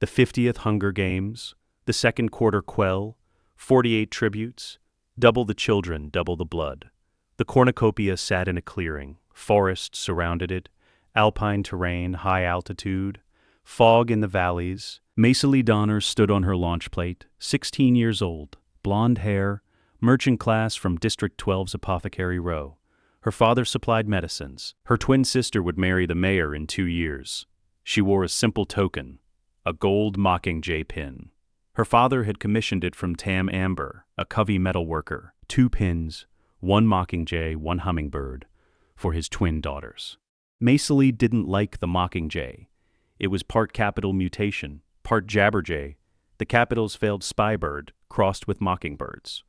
The 50th Hunger Games, the Second Quarter Quell, 48 tributes, double the children, double the blood. The cornucopia sat in a clearing. Forests surrounded it, alpine terrain, high altitude, fog in the valleys. Maysilee Donner stood on her launch plate, 16 years old, blonde hair, merchant class from District 12's Apothecary Row. Her father supplied medicines. Her twin sister would marry the mayor in 2 years. She wore a simple token, a gold Mockingjay pin. Her father had commissioned it from Tam Amber, a Covey metal worker. 2 pins, 1 Mockingjay, 1 hummingbird, for his twin daughters. Maysilee didn't like the Mockingjay. It was part capital mutation, part Jabberjay, the capital's failed spybird crossed with mockingbirds.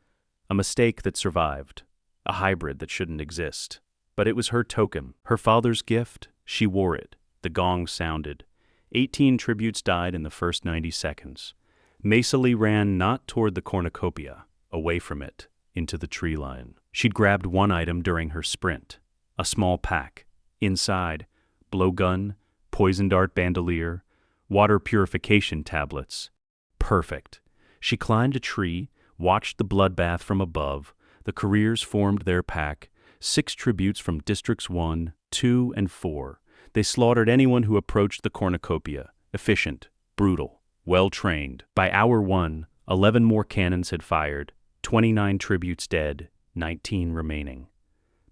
A mistake that survived, a hybrid that shouldn't exist. But it was her token, her father's gift. She wore it. The gong sounded. 18 tributes died in the first 90 seconds. Maysilee ran not toward the cornucopia, away from it, into the tree line. She'd grabbed one item during her sprint, a small pack. Inside, blowgun, poison dart bandolier, water purification tablets. Perfect. She climbed a tree, watched the bloodbath from above. The careers formed their pack, 6 tributes from Districts 1, 2, and 4. They slaughtered anyone who approached the cornucopia. Efficient, brutal, well-trained. By hour 1, 11 more cannons had fired, 29 tributes dead, 19 remaining.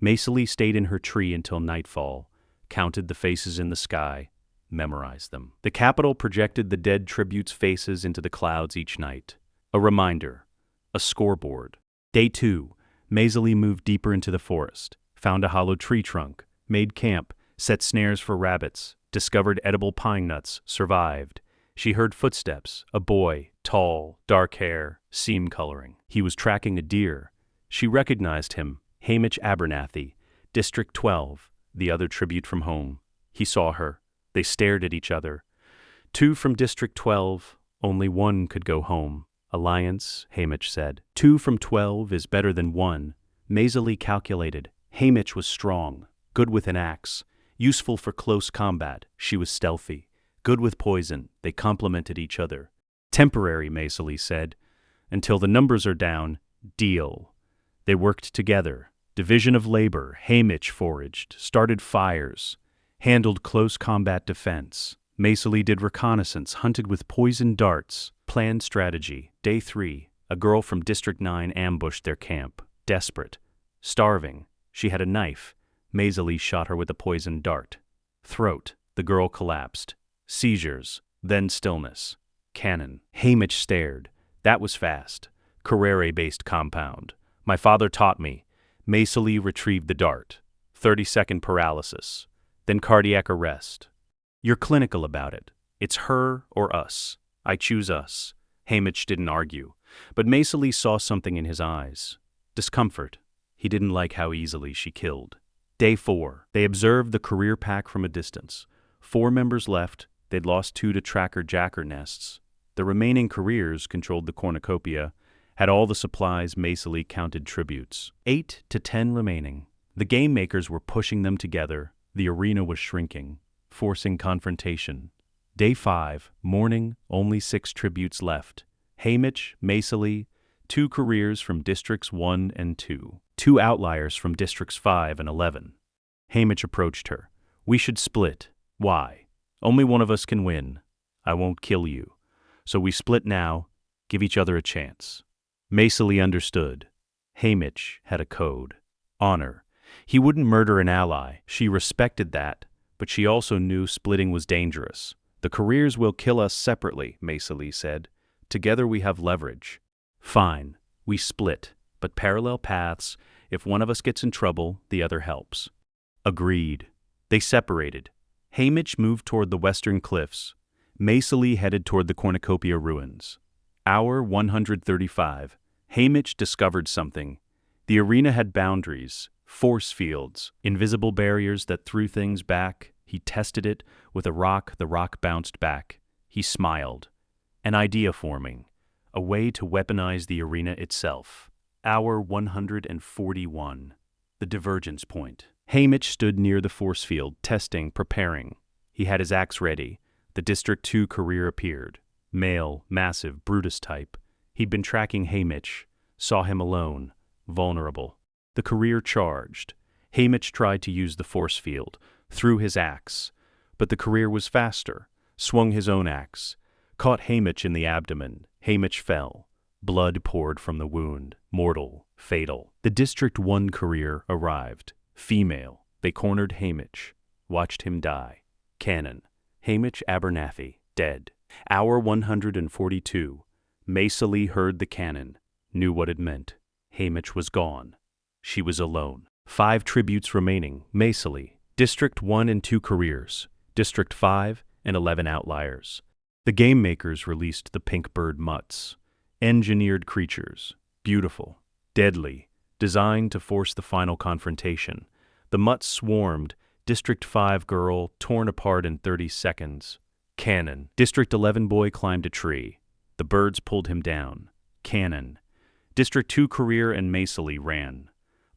Maysilee stayed in her tree until nightfall, counted the faces in the sky, memorized them. The capital projected the dead tributes' faces into the clouds each night. A reminder, a scoreboard. Day 2, Maysilee moved deeper into the forest, found a hollow tree trunk, made camp, set snares for rabbits, discovered edible pine nuts, survived. She heard footsteps, a boy, tall, dark hair, seam coloring. He was tracking a deer. She recognized him, Haymitch Abernathy, District 12, the other tribute from home. He saw her. They stared at each other. 2 from District 12, only 1 could go home. Alliance, Haymitch said. 2 from 12 is better than 1. Maysilee calculated. Haymitch was strong, good with an axe, useful for close combat. She was stealthy, good with poison. They complemented each other. Temporary, Maysilee said. Until the numbers are down, deal. They worked together. Division of labor. Haymitch foraged, started fires, handled close combat defense. Maysilee did reconnaissance, hunted with poison darts, planned strategy. Day 3, a girl from District 9 ambushed their camp. Desperate, starving. She had a knife. Maysilee shot her with a poison dart. Throat. The girl collapsed. Seizures, then stillness. Cannon. Haymitch stared. That was fast. Carrere-based compound. My father taught me. Maysilee retrieved the dart. 30-second paralysis. Then cardiac arrest. You're clinical about it. It's her or us. I choose us. Haymitch didn't argue, but Maysilee saw something in his eyes. Discomfort. He didn't like how easily she killed. Day 4. They observed the career pack from a distance. 4 members left. They'd lost 2 to tracker jacker nests. The remaining careers controlled the cornucopia, had all the supplies. Maysilee counted tributes. 8 to 10 remaining. The game makers were pushing them together. The arena was shrinking, forcing confrontation. Day 5, morning, only 6 tributes left. Haymitch, Maysilee, 2 careers from Districts 1 and 2. 2 outliers from Districts 5 and 11. Haymitch approached her. We should split. Why? Only one of us can win. I won't kill you. So we split now, give each other a chance. Maysilee understood. Haymitch had a code. Honor. He wouldn't murder an ally. She respected that, but she also knew splitting was dangerous. The careers will kill us separately, Maysilee said. Together we have leverage. Fine, we split, but parallel paths. If one of us gets in trouble, the other helps. Agreed. They separated. Haymitch moved toward the western cliffs. Maysilee headed toward the cornucopia ruins. Hour 135. Haymitch discovered something. The arena had boundaries, force fields, invisible barriers that threw things back. He tested it with a rock. The rock bounced back. He smiled. An idea forming. A way to weaponize the arena itself. Hour 141. The divergence point. Haymitch stood near the force field, testing, preparing. He had his axe ready. The District 2 career appeared. Male, massive, Brutus type. He'd been tracking Haymitch, saw him alone, vulnerable. The career charged. Haymitch tried to use the force field, threw his axe. But the career was faster, swung his own axe, caught Haymitch in the abdomen. Haymitch fell. Blood poured from the wound. Mortal, fatal. The District 1 career arrived. Female. They cornered Haymitch. Watched him die. Canon. Haymitch Abernathy, dead. Hour 142. Maysilee heard the cannon, knew what it meant. Haymitch was gone. She was alone. 5 tributes remaining. Maysilee. District 1 and 2 careers. District 5 and 11 outliers. The game makers released the pink bird mutts. Engineered creatures. Beautiful. Deadly. Designed to force the final confrontation. The mutts swarmed. District 5 girl torn apart in 30 seconds. Cannon. District 11 boy climbed a tree. The birds pulled him down. Cannon. District 2 career and Maysilee ran.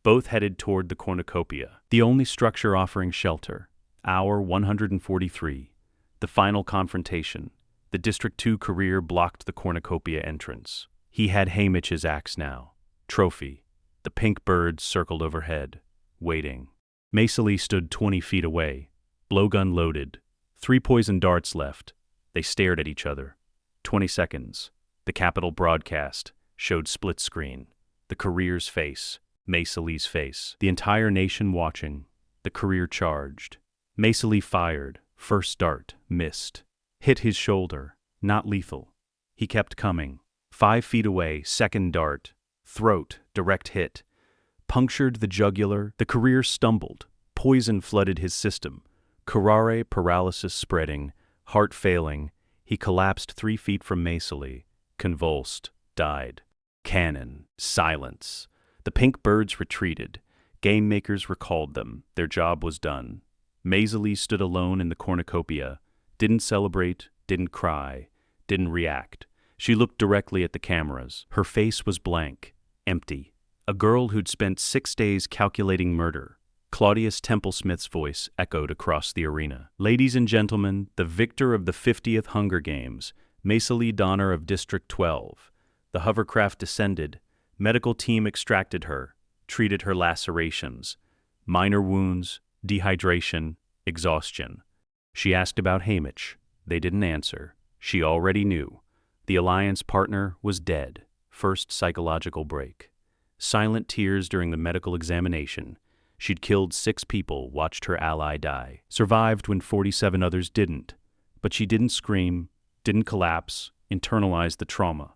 Both headed toward the cornucopia, the only structure offering shelter. Hour 143. The final confrontation. The District 2 career blocked the cornucopia entrance. He had Haymitch's axe now. Trophy. The pink birds circled overhead, waiting. Maysilee stood 20 feet away, blowgun loaded. 3 poison darts left. They stared at each other. 20 seconds. The Capitol broadcast showed split screen. The career's face, Maysilee's face. The entire nation watching. The career charged. Maysilee fired. First dart, missed. Hit his shoulder. Not lethal. He kept coming. 5 feet away, second dart. Throat, direct hit. Punctured the jugular. The career stumbled. Poison flooded his system. Curare paralysis spreading. Heart failing. He collapsed 3 feet from Maysilee. Convulsed. Died. Cannon. Silence. The pink birds retreated. Game makers recalled them. Their job was done. Maysilee stood alone in the cornucopia. Didn't celebrate. Didn't cry. Didn't react. She looked directly at the cameras. Her face was blank. Empty. A girl who'd spent 6 days calculating murder. Claudius Templesmith's voice echoed across the arena. Ladies and gentlemen, the victor of the 50th Hunger Games, Maysilee Donner of District 12. The hovercraft descended. Medical team extracted her, treated her lacerations. Minor wounds, dehydration, exhaustion. She asked about Haymitch. They didn't answer. She already knew. The Alliance partner was dead. First psychological break. Silent tears during the medical examination. She'd killed 6 people, watched her ally die. Survived when 47 others didn't. But she didn't scream, didn't collapse, internalized the trauma.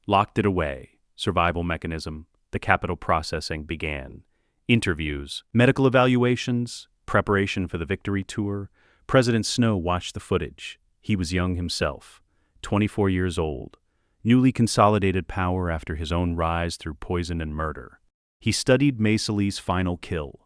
Locked it away. Survival mechanism. The Capitol processing began. Interviews, medical evaluations, preparation for the victory tour. President Snow watched the footage. He was young himself, 24 years old. Newly consolidated power after his own rise through poison and murder. He studied Maysilee's final kill.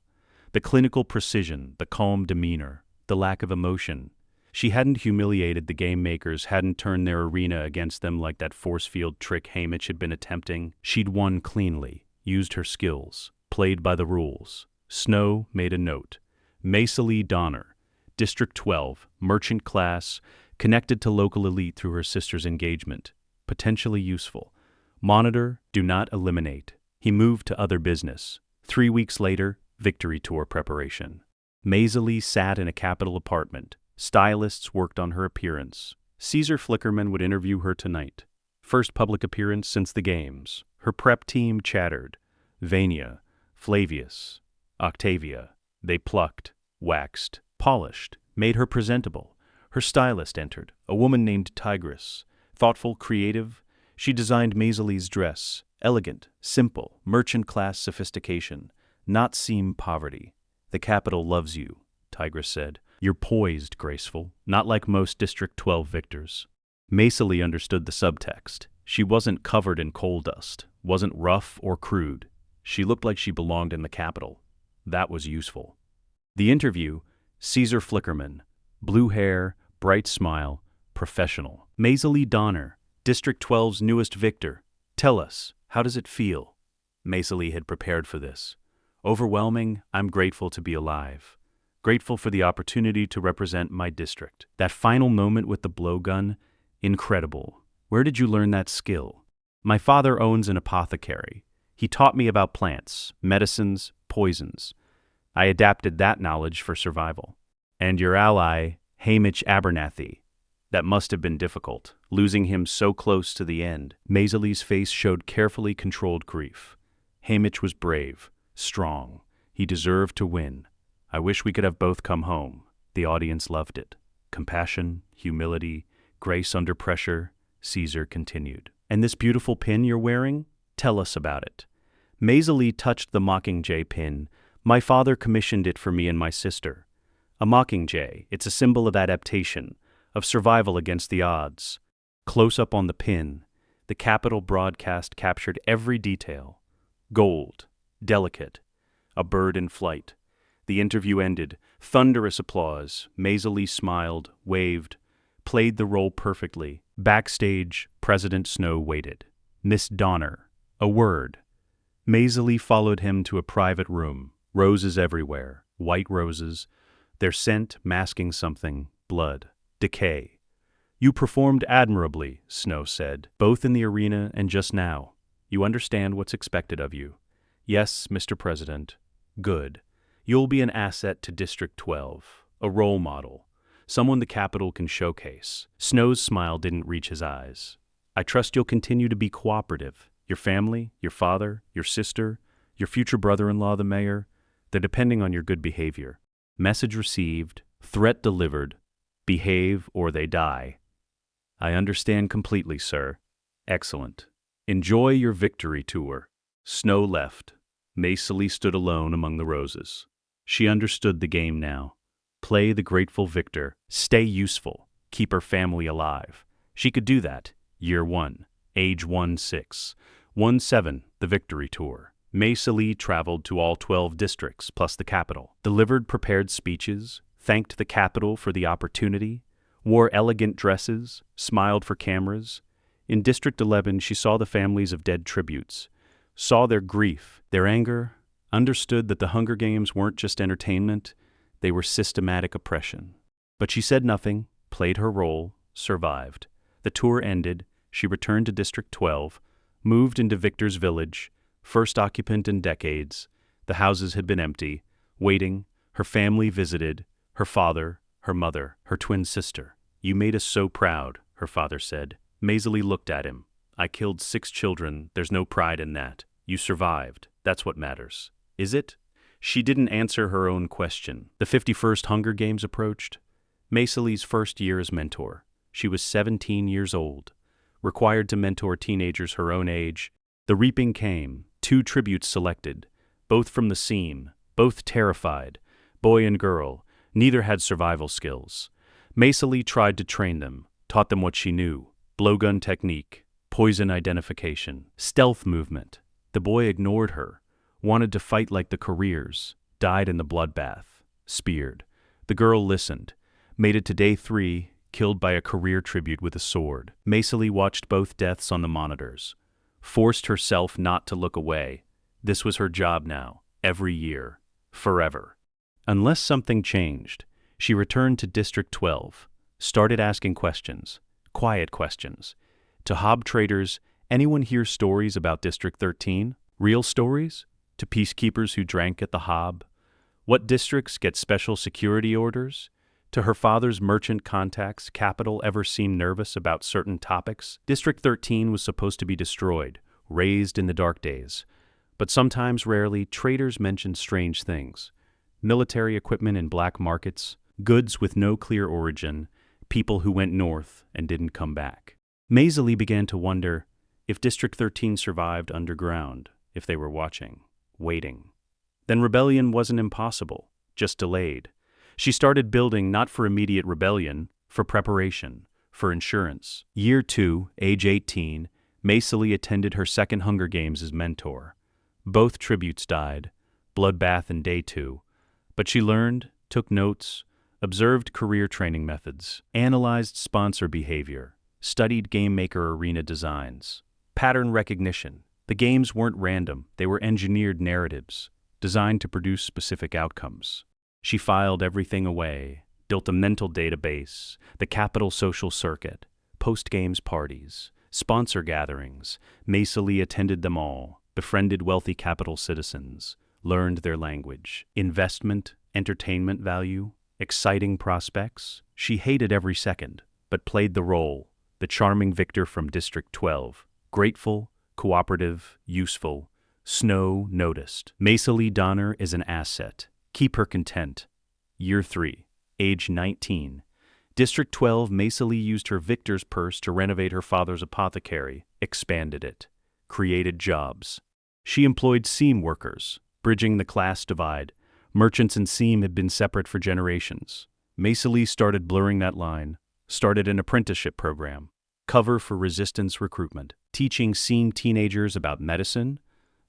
The clinical precision, the calm demeanor, the lack of emotion. She hadn't humiliated the game makers, hadn't turned their arena against them like that force field trick Haymitch had been attempting. She'd won cleanly, used her skills, played by the rules. Snow made a note. Maysilee Donner, District 12, merchant class, connected to local elite through her sister's engagement. Potentially useful. Monitor, do not eliminate. He moved to other business. 3 weeks later, victory tour preparation. Maysilee sat in a Capitol apartment. Stylists worked on her appearance. Caesar Flickerman would interview her tonight. First public appearance since the games. Her prep team chattered. Vania, Flavius, Octavia. They plucked, waxed, polished, made her presentable. Her stylist entered, a woman named Tigress. Thoughtful, creative, she designed Maysilee's dress. Elegant, simple, merchant-class sophistication. Not seem poverty. The Capitol loves you, Tigress said. You're poised, graceful, not like most District 12 victors. Maysilee understood the subtext. She wasn't covered in coal dust, wasn't rough or crude. She looked like she belonged in the Capitol. That was useful. The interview, Caesar Flickerman. Blue hair, bright smile, professional. Maysilee Donner, District 12's newest victor. Tell us, how does it feel? Maysilee had prepared for this. Overwhelming, I'm grateful to be alive. Grateful for the opportunity to represent my district. That final moment with the blowgun, Incredible. Where did you learn that skill? My father owns an apothecary. He taught me about plants, medicines, poisons. I adapted that knowledge for survival. And your ally, Haymitch Abernathy. That must have been difficult, losing him so close to the end. Maysilee's face showed carefully controlled grief. Haymitch was brave, strong. He deserved to win. I wish we could have both come home. The audience loved it. Compassion, humility, grace under pressure, Caesar continued. And this beautiful pin you're wearing? Tell us about it. Maysilee touched the Mockingjay pin. My father commissioned it for me and my sister. A Mockingjay, it's a symbol of adaptation, of survival against the odds. Close up on the pin, the Capitol broadcast captured every detail. Gold, delicate, a bird in flight. The interview ended. Thunderous applause. Maysilee smiled, waved, played the role perfectly. Backstage, President Snow waited. Miss Donner, a word. Maysilee followed him to a private room. Roses everywhere, white roses, their scent masking something, blood, decay. You performed admirably, Snow said, both in the arena and just now. You understand what's expected of you. Yes, Mr. President. Good. You'll be an asset to District 12, a role model, someone the Capitol can showcase. Snow's smile didn't reach his eyes. I trust you'll continue to be cooperative. Your family, your father, your sister, your future brother-in-law, the mayor, they're depending on your good behavior. Message received, threat delivered, behave or they die. I understand completely, sir. Excellent. Enjoy your victory tour. Snow left. Maysilee stood alone among the roses. She understood the game now. Play the grateful victor, stay useful, keep her family alive. She could do that. Year 1, age 1-6. 1-7, the victory tour. Maysilee traveled to all 12 districts plus the Capitol, delivered prepared speeches, thanked the Capitol for the opportunity, wore elegant dresses, smiled for cameras. In District 11, she saw the families of dead tributes, saw their grief, their anger, understood that the Hunger Games weren't just entertainment, they were systematic oppression. But she said nothing, played her role, survived. The tour ended, she returned to District 12, moved into Victor's village, first occupant in decades. The houses had been empty, waiting. Her family visited, her father, her mother, her twin sister. You made us so proud, her father said. Maysilee looked at him. I killed 6 children, there's no pride in that. You survived, that's what matters. Is it? She didn't answer her own question. The 51st Hunger Games approached. Maysilee's first year as mentor. She was 17 years old, required to mentor teenagers her own age. The reaping came, 2 tributes selected, both from the scene, both terrified, boy and girl, neither had survival skills. Maysilee tried to train them, taught them what she knew, blowgun technique, poison identification, stealth movement. The boy ignored her, wanted to fight like the careers, died in the bloodbath, speared. The girl listened, made it to day 3, killed by a career tribute with a sword. Maysilee watched both deaths on the monitors, forced herself not to look away. This was her job now, every year, forever. Unless something changed, she returned to District 12, started asking questions, quiet questions. To hob traders, anyone hear stories about District 13? Real stories? To peacekeepers who drank at the hob? What districts get special security orders? To her father's merchant contacts, Capitol ever seem nervous about certain topics? District 13 was supposed to be destroyed, razed in the dark days. But sometimes, rarely, traders mentioned strange things. Military equipment in black markets, goods with no clear origin, people who went north and didn't come back. Maysilee began to wonder if District 13 survived underground, if they were watching, waiting. Then rebellion wasn't impossible, just delayed. She started building not for immediate rebellion, for preparation, for insurance. Year 2, age 18, Maysilee attended her second Hunger Games as mentor. Both tributes died, bloodbath in day 2. But she learned, took notes, observed career training methods, analyzed sponsor behavior, studied game maker arena designs. Pattern recognition. The games weren't random, they were engineered narratives, designed to produce specific outcomes. She filed everything away, built a mental database, the Capitol social circuit, post-games parties, sponsor gatherings. Maysilee attended them all, befriended wealthy capital citizens, learned their language. Investment, entertainment value, exciting prospects. She hated every second, but played the role, the charming Victor from District 12. Grateful, cooperative, useful. Snow noticed. Maysilee Donner is an asset. Keep her content. Year 3. Age 19. District 12, Maysilee used her Victor's purse to renovate her father's apothecary, expanded it, created jobs. She employed seam workers, bridging the class divide. Merchants and seam had been separate for generations. Maysilee started blurring that line, started an apprenticeship program, cover for resistance recruitment, teaching seam teenagers about medicine,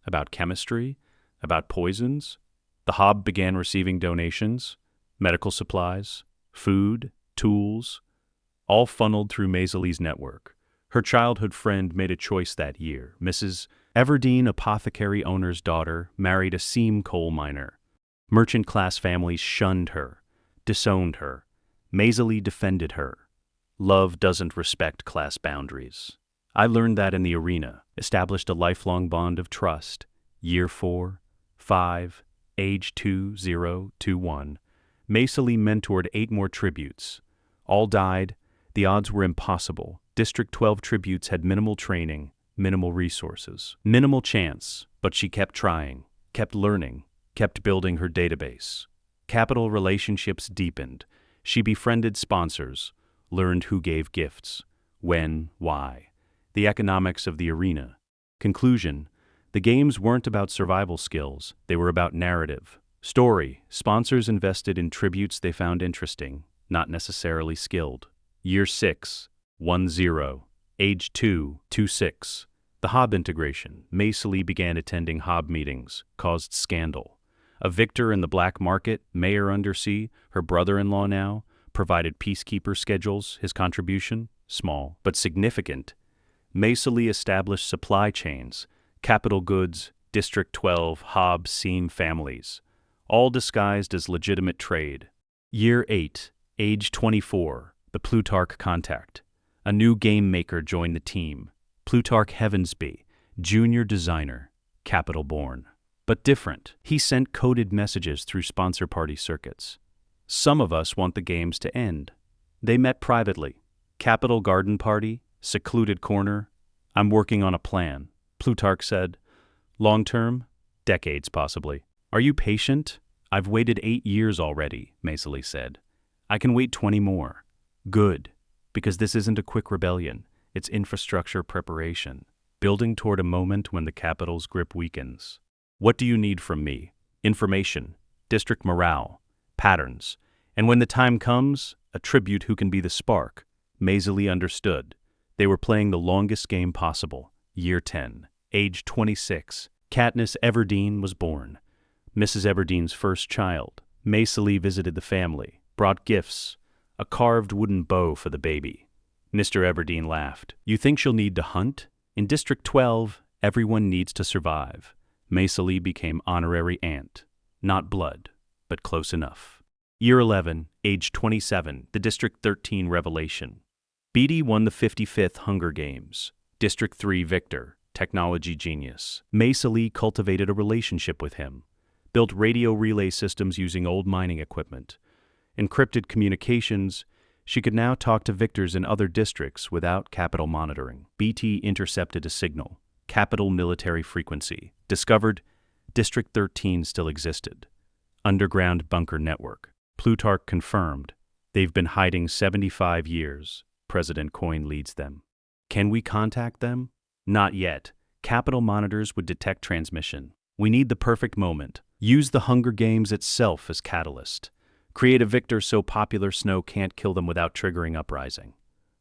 about chemistry, about poisons. The Hob began receiving donations, medical supplies, food, tools, all funneled through Maysilee's network. Her childhood friend made a choice that year. Mrs. Everdeen, apothecary owner's daughter, married a seam coal miner. Merchant-class families shunned her, disowned her. Maysilee defended her. Love doesn't respect class boundaries. I learned that in the arena, established a lifelong bond of trust. Year 4, 5, age 2, 0, 2, 1. Maysilee mentored 8 more tributes. All died. The odds were impossible. District 12 tributes had minimal training, minimal resources, minimal chance, but she kept trying, kept learning, kept building her database. Capital relationships deepened. She befriended sponsors, learned who gave gifts, when, why. The economics of the arena. Conclusion: the games weren't about survival skills, they were about narrative. Story: sponsors invested in tributes they found interesting, not necessarily skilled. Year 6, 1-0, age 2, 2-6. The Hob integration. Maysilee began attending Hob meetings, caused scandal. A victor in the black market, Mayor Undersee, her brother-in-law now, provided peacekeeper schedules. His contribution? Small, but significant. Maysilee established supply chains, capital goods, District 12, Hob, seam families, all disguised as legitimate trade. Year 8, age 24, the Plutarch contact. A new game maker joined the team. Plutarch Heavensby, junior designer, capital born. But different. He sent coded messages through sponsor party circuits. Some of us want the games to end. They met privately. Capital garden party, secluded corner. I'm working on a plan, Plutarch said. Long term? Decades, possibly. Are you patient? I've waited 8 years already, Maysilee said. I can wait 20 more. Good, because this isn't a quick rebellion. It's infrastructure preparation, building toward a moment when the capital's grip weakens. What do you need from me? Information, district morale, patterns, and when the time comes, a tribute who can be the spark. Maysilee understood. They were playing the longest game possible. Year 10, age 26. Katniss Everdeen was born. Mrs. Everdeen's first child. Maysilee visited the family, brought gifts, a carved wooden bow for the baby. Mr. Everdeen laughed. You think she'll need to hunt? In District 12, everyone needs to survive. Maysilee became honorary aunt. Not blood, but close enough. Year 11, age 27, the District 13 revelation. Beatty won the 55th Hunger Games. District 3 victor, technology genius. Maysilee cultivated a relationship with him, built radio relay systems using old mining equipment. Encrypted communications, she could now talk to victors in other districts without capital monitoring. BT intercepted a signal, capital military frequency. Discovered, District 13 still existed. Underground bunker network. Plutarch confirmed. They've been hiding 75 years. President Coin leads them. Can we contact them? Not yet. Capital monitors would detect transmission. We need the perfect moment. Use the Hunger Games itself as catalyst. Create a victor so popular Snow can't kill them without triggering uprising.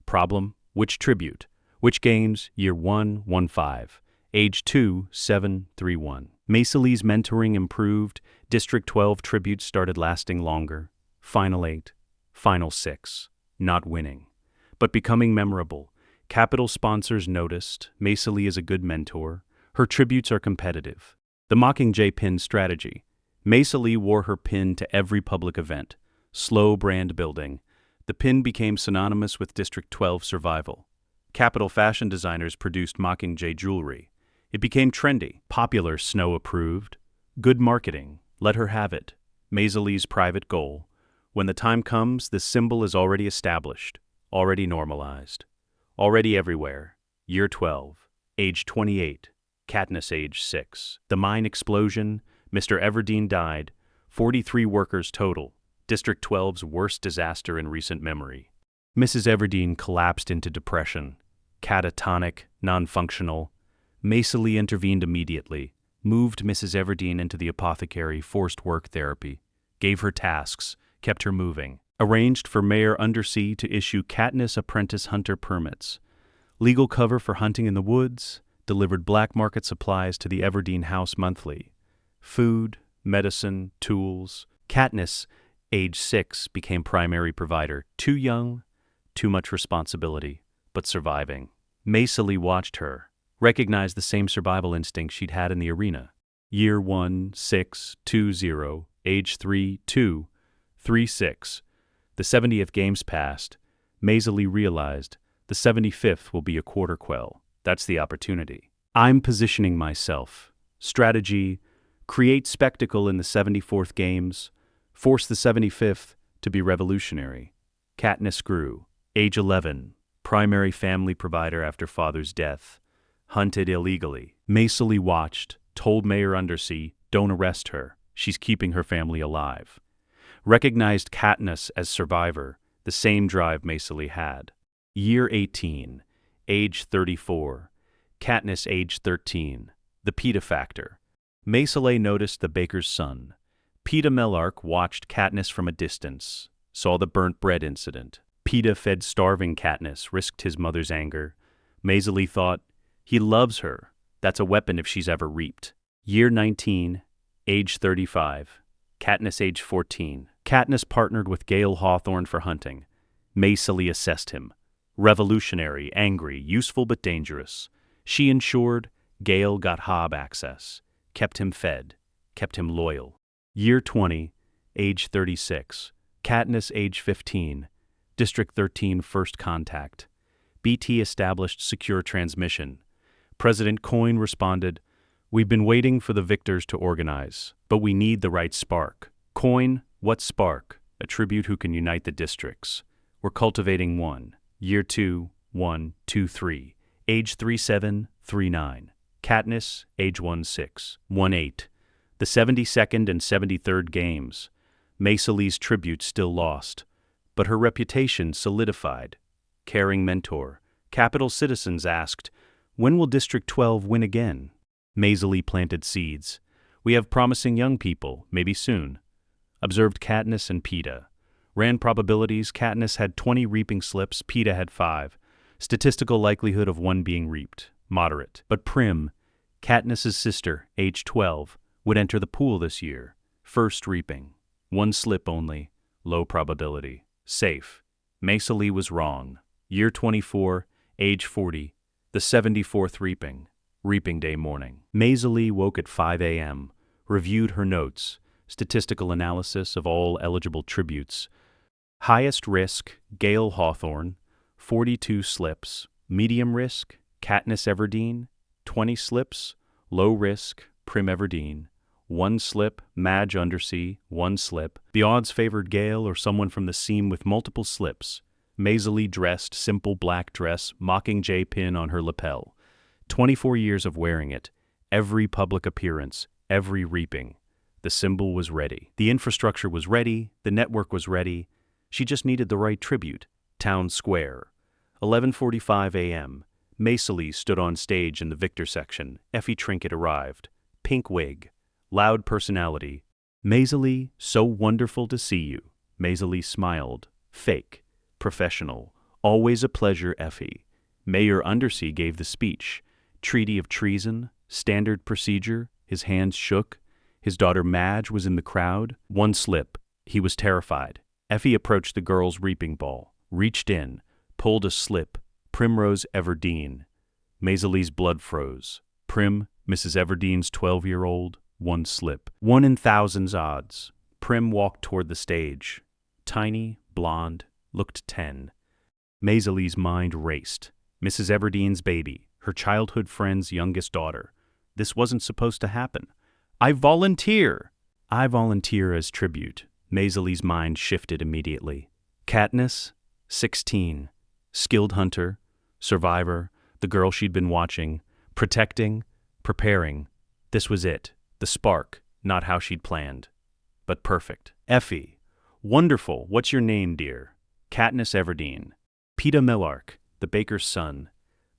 Problem? Which tribute? Which games? Year 1, 1-5. Age 2, 7, 3-1. Maysilee's mentoring improved. District 12 tributes started lasting longer. Final 8. Final 6. Not winning, but becoming memorable. Capital sponsors noticed. Maysilee is a good mentor. Her tributes are competitive. The Mockingjay pin strategy. Maysilee wore her pin to every public event. Slow brand building. The pin became synonymous with District 12 survival. Capital fashion designers produced Mockingjay jewelry. It became trendy, popular, Snow approved. Good marketing. Let her have it. Maysilee's private goal. When the time comes, this symbol is already established, already normalized, already everywhere. Year 12, age 28, Katniss age 6. The mine explosion, Mr. Everdeen died, 43 workers total, District 12's worst disaster in recent memory. Mrs. Everdeen collapsed into depression, catatonic, non-functional. Maysilee intervened immediately, moved Mrs. Everdeen into the apothecary forced work therapy, gave her tasks, kept her moving, arranged for Mayor Undersee to issue Katniss apprentice hunter permits, legal cover for hunting in the woods, delivered black market supplies to the Everdeen house monthly, food, medicine, tools. Katniss, age 6, became primary provider, too young, too much responsibility, but surviving. Maysilee watched her, recognized the same survival instinct she'd had in the arena. Year 1, 6, 2, 0, age 3, 2, 3, 6. The 70th games passed. Maysilee realized the 75th will be a quarter quell. That's the opportunity. I'm positioning myself. Strategy, create spectacle in the 74th games, force the 75th to be revolutionary. Katniss grew. Age 11, primary family provider after father's death. Hunted illegally. Maysilee watched, told Mayor Undersee, don't arrest her. She's keeping her family alive. Recognized Katniss as survivor, the same drive Maysilee had. Year 18, age 34, Katniss age 13, the Peeta factor. Maysilee noticed the baker's son. Peeta Mellark watched Katniss from a distance, saw the burnt bread incident. Peeta fed starving Katniss, risked his mother's anger. Maysilee thought, he loves her. That's a weapon if she's ever reaped. Year 19, age 35, Katniss age 14. Katniss partnered with Gale Hawthorne for hunting. Maysilee assessed him. Revolutionary, angry, useful but dangerous. She ensured Gale got Hob access, kept him fed, kept him loyal. Year 20, age 36, Katniss age 15, District 13 first contact. BT established secure transmission. President Coyne responded, we've been waiting for the victors to organize, but we need the right spark. Coyne, what spark? A tribute who can unite the districts. We're cultivating one. Year 2, 1, 2, 3. Age 37, 39. Katniss, age 16, 18. The 72nd and 73rd games. Maysilee's tribute still lost, but her reputation solidified. Caring mentor. Capital citizens asked, when will District 12 win again? Maysilee planted seeds. We have promising young people, maybe soon. Observed Katniss and Peeta. Ran probabilities. Katniss had 20 reaping slips, Peeta had 5. Statistical likelihood of one being reaped, moderate. But Prim, Katniss's sister, age 12, would enter the pool this year. First reaping. 1 slip only. Low probability. Safe. Maysilee was wrong. Year 24, age 40. The 74th reaping. Reaping day morning. Maysilee woke at 5 a.m., reviewed her notes, statistical analysis of all eligible tributes. Highest risk, Gale Hawthorne, 42 slips. Medium risk, Katniss Everdeen, 20 slips. Low risk, Prim Everdeen, 1 slip. Madge Undersee, 1 slip. The odds favored Gale or someone from the seam with multiple slips. Maysilee dressed, simple black dress, Mockingjay pin on her lapel. 24 years of wearing it. Every public appearance, every reaping. The symbol was ready. The infrastructure was ready. The network was ready. She just needed the right tribute. Town Square. 11:45 a.m. Maysilee stood on stage in the Victor section. Effie Trinket arrived. Pink wig. Loud personality. Maysilee, so wonderful to see you. Maysilee smiled. Fake. Professional. Always a pleasure, Effie. Mayor Undersee gave the speech. Treaty of treason. Standard procedure. His hands shook. His daughter Madge was in the crowd. 1 slip. He was terrified. Effie approached the girl's reaping ball. Reached in. Pulled a slip. Primrose Everdeen. Maysilee's blood froze. Prim, Mrs. Everdeen's 12-year-old. 1 slip. 1 in thousands odds. Prim walked toward the stage. Tiny, blonde, looked 10. Maysilee's mind raced. Mrs. Everdene's baby, her childhood friend's youngest daughter. This wasn't supposed to happen. I volunteer! I volunteer as tribute. Maysilee's mind shifted immediately. Katniss, 16. Skilled hunter, survivor, the girl she'd been watching, protecting, preparing. This was it. The spark, not how she'd planned. But perfect. Effie. Wonderful. What's your name, dear? Katniss Everdeen. Peeta Mellark, the baker's son.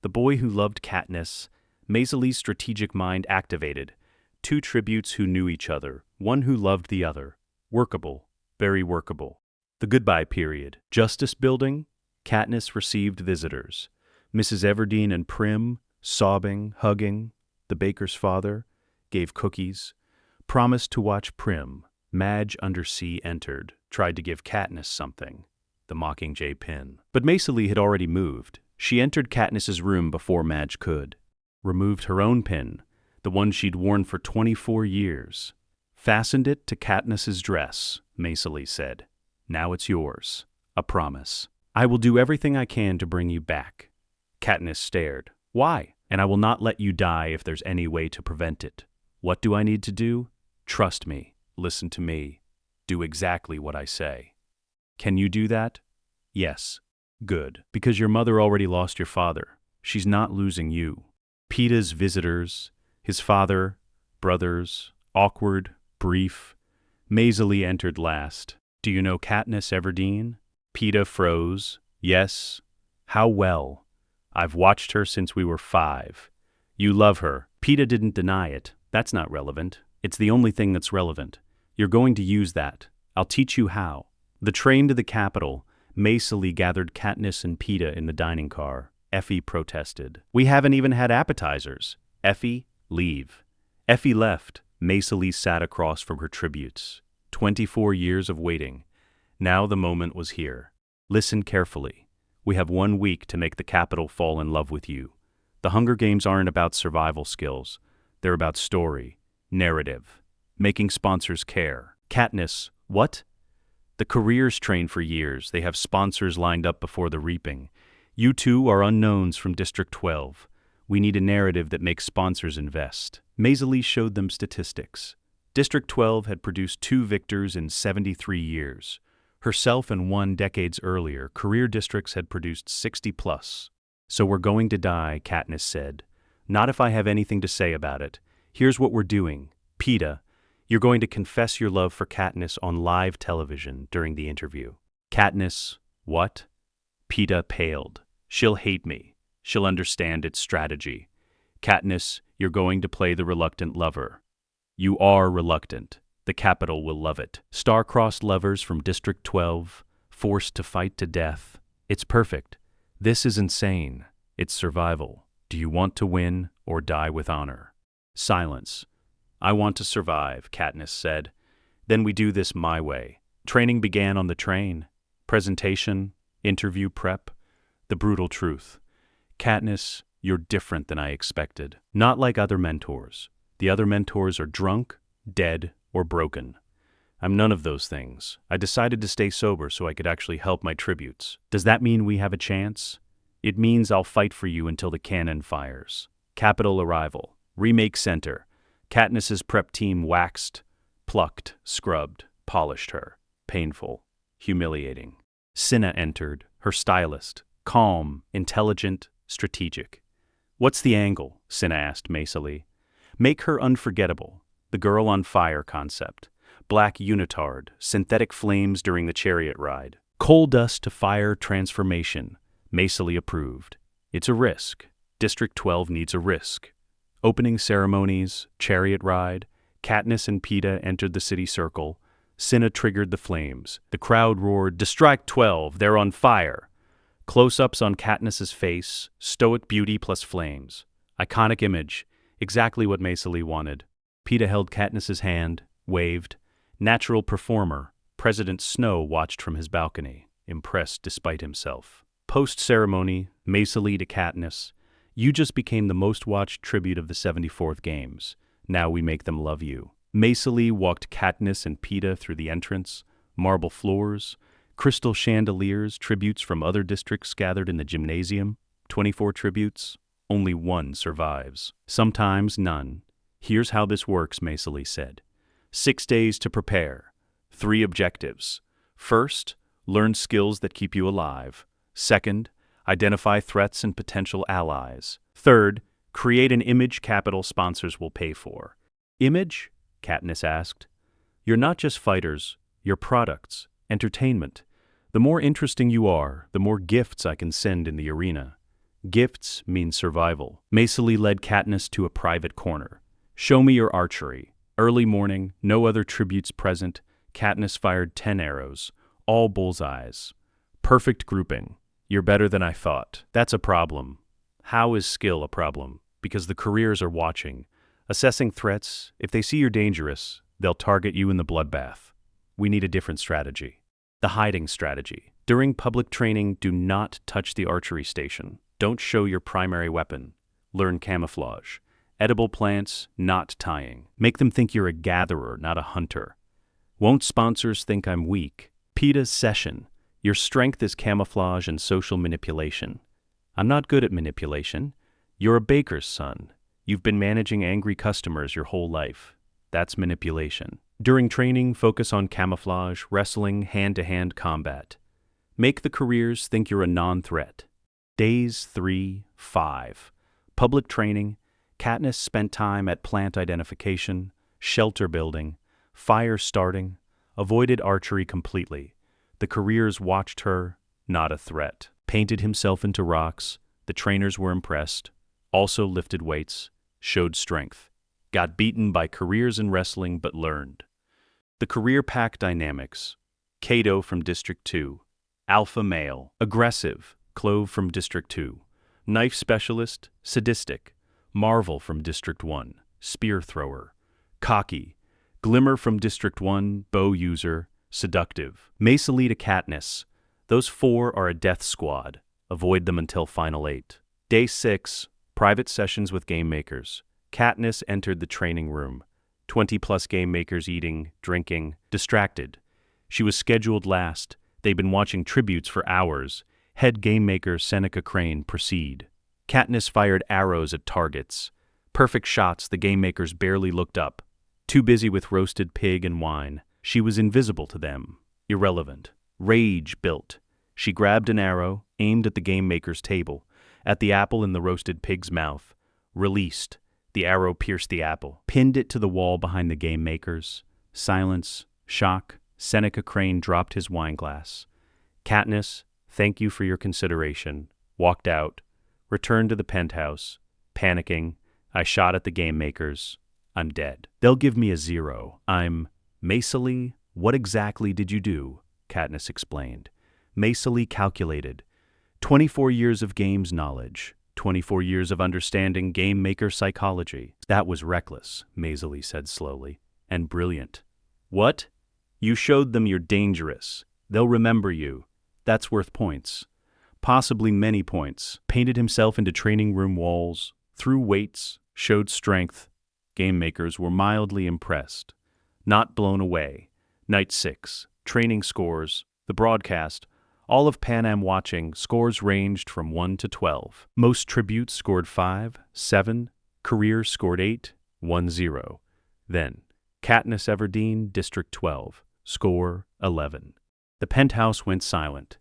The boy who loved Katniss. Maysilee's strategic mind activated. Two tributes who knew each other, one who loved the other. Workable. Very workable. The goodbye period. Justice building. Katniss received visitors. Mrs. Everdeen and Prim, sobbing, hugging. The baker's father gave cookies. Promised to watch Prim. Madge Undersee entered, tried to give Katniss something. The Mockingjay pin. But Maysilee had already moved. She entered Katniss's room before Madge could. Removed her own pin, the one she'd worn for 24 years. Fastened it to Katniss's dress, Maysilee said. Now it's yours. A promise. I will do everything I can to bring you back. Katniss stared. Why? And I will not let you die if there's any way to prevent it. What do I need to do? Trust me. Listen to me. Do exactly what I say. Can you do that? Yes. Good. Because your mother already lost your father. She's not losing you. Peeta's visitors, his father, brothers, awkward, brief. Maysilee entered last. Do you know Katniss Everdeen? Peeta froze. Yes. How well? I've watched her since we were 5. You love her. Peeta didn't deny it. That's not relevant. It's the only thing that's relevant. You're going to use that. I'll teach you how. The train to the capital, Maysilee gathered Katniss and Peeta in the dining car. Effie protested. We haven't even had appetizers. Effie, leave. Effie left. Maysilee sat across from her tributes. 24 years of waiting. Now the moment was here. Listen carefully. We have 1 week to make the capital fall in love with you. The Hunger Games aren't about survival skills. They're about story, narrative, making sponsors care. Katniss, what? The careers train for years. They have sponsors lined up before the reaping. You two are unknowns from District 12. We need a narrative that makes sponsors invest. Maysilee showed them statistics. District 12 had produced 2 victors in 73 years. Herself and 1 decades earlier, career districts had produced 60+. So we're going to die, Katniss said. Not if I have anything to say about it. Here's what we're doing. Peeta, you're going to confess your love for Katniss on live television during the interview. Katniss, what? Peeta paled. She'll hate me. She'll understand its strategy. Katniss, you're going to play the reluctant lover. You are reluctant. The capital will love it. Star-crossed lovers from District 12, forced to fight to death. It's perfect. This is insane. It's survival. Do you want to win or die with honor? Silence. I want to survive, Katniss said. Then we do this my way. Training began on the train. Presentation, interview prep, the brutal truth. Katniss, you're different than I expected. Not like other mentors. The other mentors are drunk, dead, or broken. I'm none of those things. I decided to stay sober so I could actually help my tributes. Does that mean we have a chance? It means I'll fight for you until the cannon fires. Capital arrival. Remake center. Katniss's prep team waxed, plucked, scrubbed, polished her. Painful. Humiliating. Cinna entered, her stylist. Calm, intelligent, strategic. What's the angle? Cinna asked Maysilee. Make her unforgettable. The girl on fire concept. Black unitard, synthetic flames during the chariot ride. Coal dust to fire transformation. Maysilee approved. It's a risk. District 12 needs a risk. Opening ceremonies, chariot ride. Katniss and Peeta entered the city circle. Cinna triggered the flames. The crowd roared, District 12, they're on fire. Close-ups on Katniss's face, stoic beauty plus flames. Iconic image, exactly what Maysilee wanted. Peeta held Katniss's hand, waved. Natural performer, President Snow watched from his balcony, impressed despite himself. Post-ceremony, Maysilee to Katniss. You just became the most-watched tribute of the 74th Games. Now we make them love you. Maysilee walked Katniss and Peeta through the entrance, marble floors, Crystal chandeliers, tributes from other districts gathered in the gymnasium. 24 tributes. Only one survives. Sometimes none. Here's how this works, Maysilee said. 6 days to prepare. 3 objectives. First, learn skills that keep you alive. Second, identify threats and potential allies. Third, create an image capital sponsors will pay for. Image? Katniss asked. You're not just fighters, you're products, entertainment. The more interesting you are, the more gifts I can send in the arena. Gifts mean survival. Maysilee led Katniss to a private corner. Show me your archery. Early morning, no other tributes present. Katniss fired 10 arrows, all bullseyes. Perfect grouping. You're better than I thought. That's a problem. How is skill a problem? Because the careers are watching. Assessing threats, if they see you're dangerous, they'll target you in the bloodbath. We need a different strategy. The hiding strategy. During public training, do not touch the archery station. Don't show your primary weapon. Learn camouflage. Edible plants, not tying. Make them think you're a gatherer, not a hunter. Won't sponsors think I'm weak? Peeta's session. Your strength is camouflage and social manipulation. I'm not good at manipulation. You're a baker's son. You've been managing angry customers your whole life. That's manipulation. During training, focus on camouflage, wrestling, hand-to-hand combat. Make the careers think you're a non-threat. Days 3, 5. Public training. Katniss spent time at plant identification, shelter building, fire starting, avoided archery completely. The careers watched her, not a threat. Painted himself into rocks. The trainers were impressed. Also lifted weights. Showed strength. Got beaten by careers in wrestling but learned. The career pack dynamics. Cato from District 2. Alpha male. Aggressive. Clove from District 2. Knife specialist. Sadistic. Marvel from District 1. Spear thrower. Cocky. Glimmer from District 1. Bow user. Seductive. Maysilee to Katniss. Those 4 are a death squad. Avoid them until Final 8. Day 6. Private sessions with game makers. Katniss entered the training room. 20+ game makers eating, drinking, distracted. She was scheduled last. They'd been watching tributes for hours. Head game maker Seneca Crane proceed. Katniss fired arrows at targets. Perfect shots, the game makers barely looked up. Too busy with roasted pig and wine. She was invisible to them. Irrelevant. Rage built. She grabbed an arrow, aimed at the game maker's table, at the apple in the roasted pig's mouth. Released. The arrow pierced the apple, pinned it to the wall behind the game makers. Silence, shock. Seneca Crane dropped his wineglass. Katniss, thank you for your consideration. Walked out. Returned to the penthouse. Panicking. I shot at the game makers. I'm dead. They'll give me a 0. Maysilee, what exactly did you do? Katniss explained. Maysilee calculated. 24 years of games knowledge. 24 years of understanding game maker psychology. That was reckless, Maysilee said slowly, and brilliant. What? You showed them you're dangerous. They'll remember you. That's worth points. Possibly many points. Painted himself into training room walls, threw weights, showed strength. Game makers were mildly impressed. Not blown away. Night 6. Training scores. The broadcast. All of Pan Am watching, scores ranged from 1 to 12. Most tributes scored 5, 7. Careers scored 8, 1-0. Then, Katniss Everdeen, District 12. Score 11. The penthouse went silent.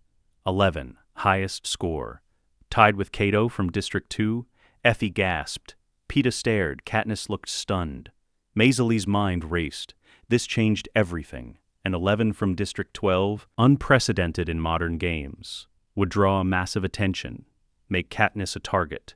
11. Highest score. Tied with Cato from District 2. Effie gasped. Peeta stared. Katniss looked stunned. Maysilee's mind raced. This changed everything. An 11 from District 12, unprecedented in modern games, would draw massive attention, make Katniss a target,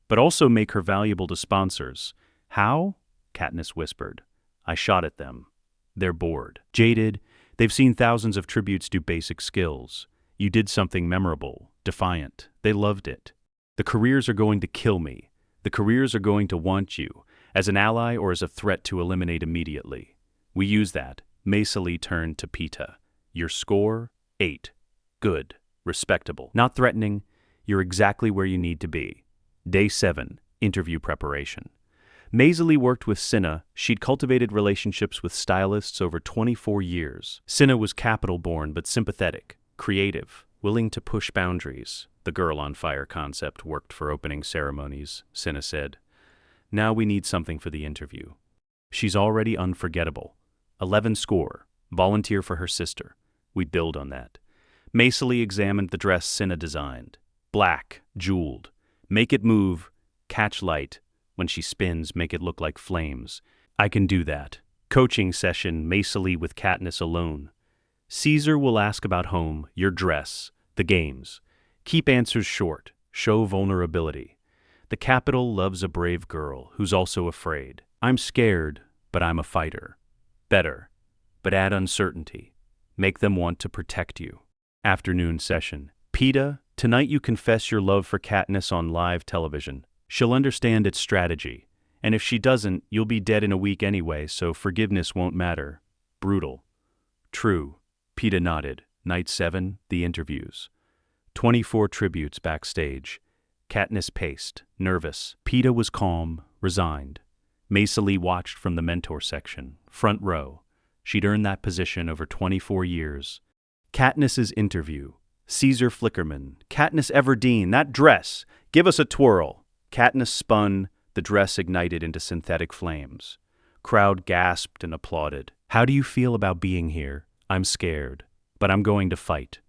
but also make her valuable to sponsors. How? Katniss whispered. I shot at them. They're bored. Jaded. They've seen thousands of tributes do basic skills. You did something memorable, defiant. They loved it. The careers are going to kill me. The careers are going to want you, as an ally or as a threat to eliminate immediately. We use that. Maysilee turned to Peeta. Your score? 8. Good. Respectable. Not threatening. You're exactly where you need to be. Day 7. Interview preparation. Maysilee worked with Cinna. She'd cultivated relationships with stylists over 24 years. Cinna was capital-born but sympathetic, creative, willing to push boundaries. The girl on fire concept worked for opening ceremonies, Cinna said. Now we need something for the interview. She's already unforgettable. 11 score. Volunteer for her sister. We'd build on that. Maysilee examined the dress Cinna designed. Black, jeweled. Make it move. Catch light. When she spins, make it look like flames. I can do that. Coaching session, Maysilee with Katniss alone. Caesar will ask about home, your dress, the games. Keep answers short. Show vulnerability. The Capitol loves a brave girl who's also afraid. I'm scared, but I'm a fighter. Better, but add uncertainty. Make them want to protect you. Afternoon session. Peeta, tonight you confess your love for Katniss on live television. She'll understand its strategy, and if she doesn't, you'll be dead in a week anyway, so forgiveness won't matter. Brutal. True. Peeta nodded. Night 7, the interviews. 24 tributes backstage. Katniss paced, nervous. Peeta was calm, resigned. Maysilee watched from the mentor section, front row. She'd earned that position over 24 years. Katniss's interview. Caesar Flickerman. Katniss Everdeen, that dress. Give us a twirl. Katniss spun, the dress ignited into synthetic flames. Crowd gasped and applauded. How do you feel about being here? I'm scared, but I'm going to fight.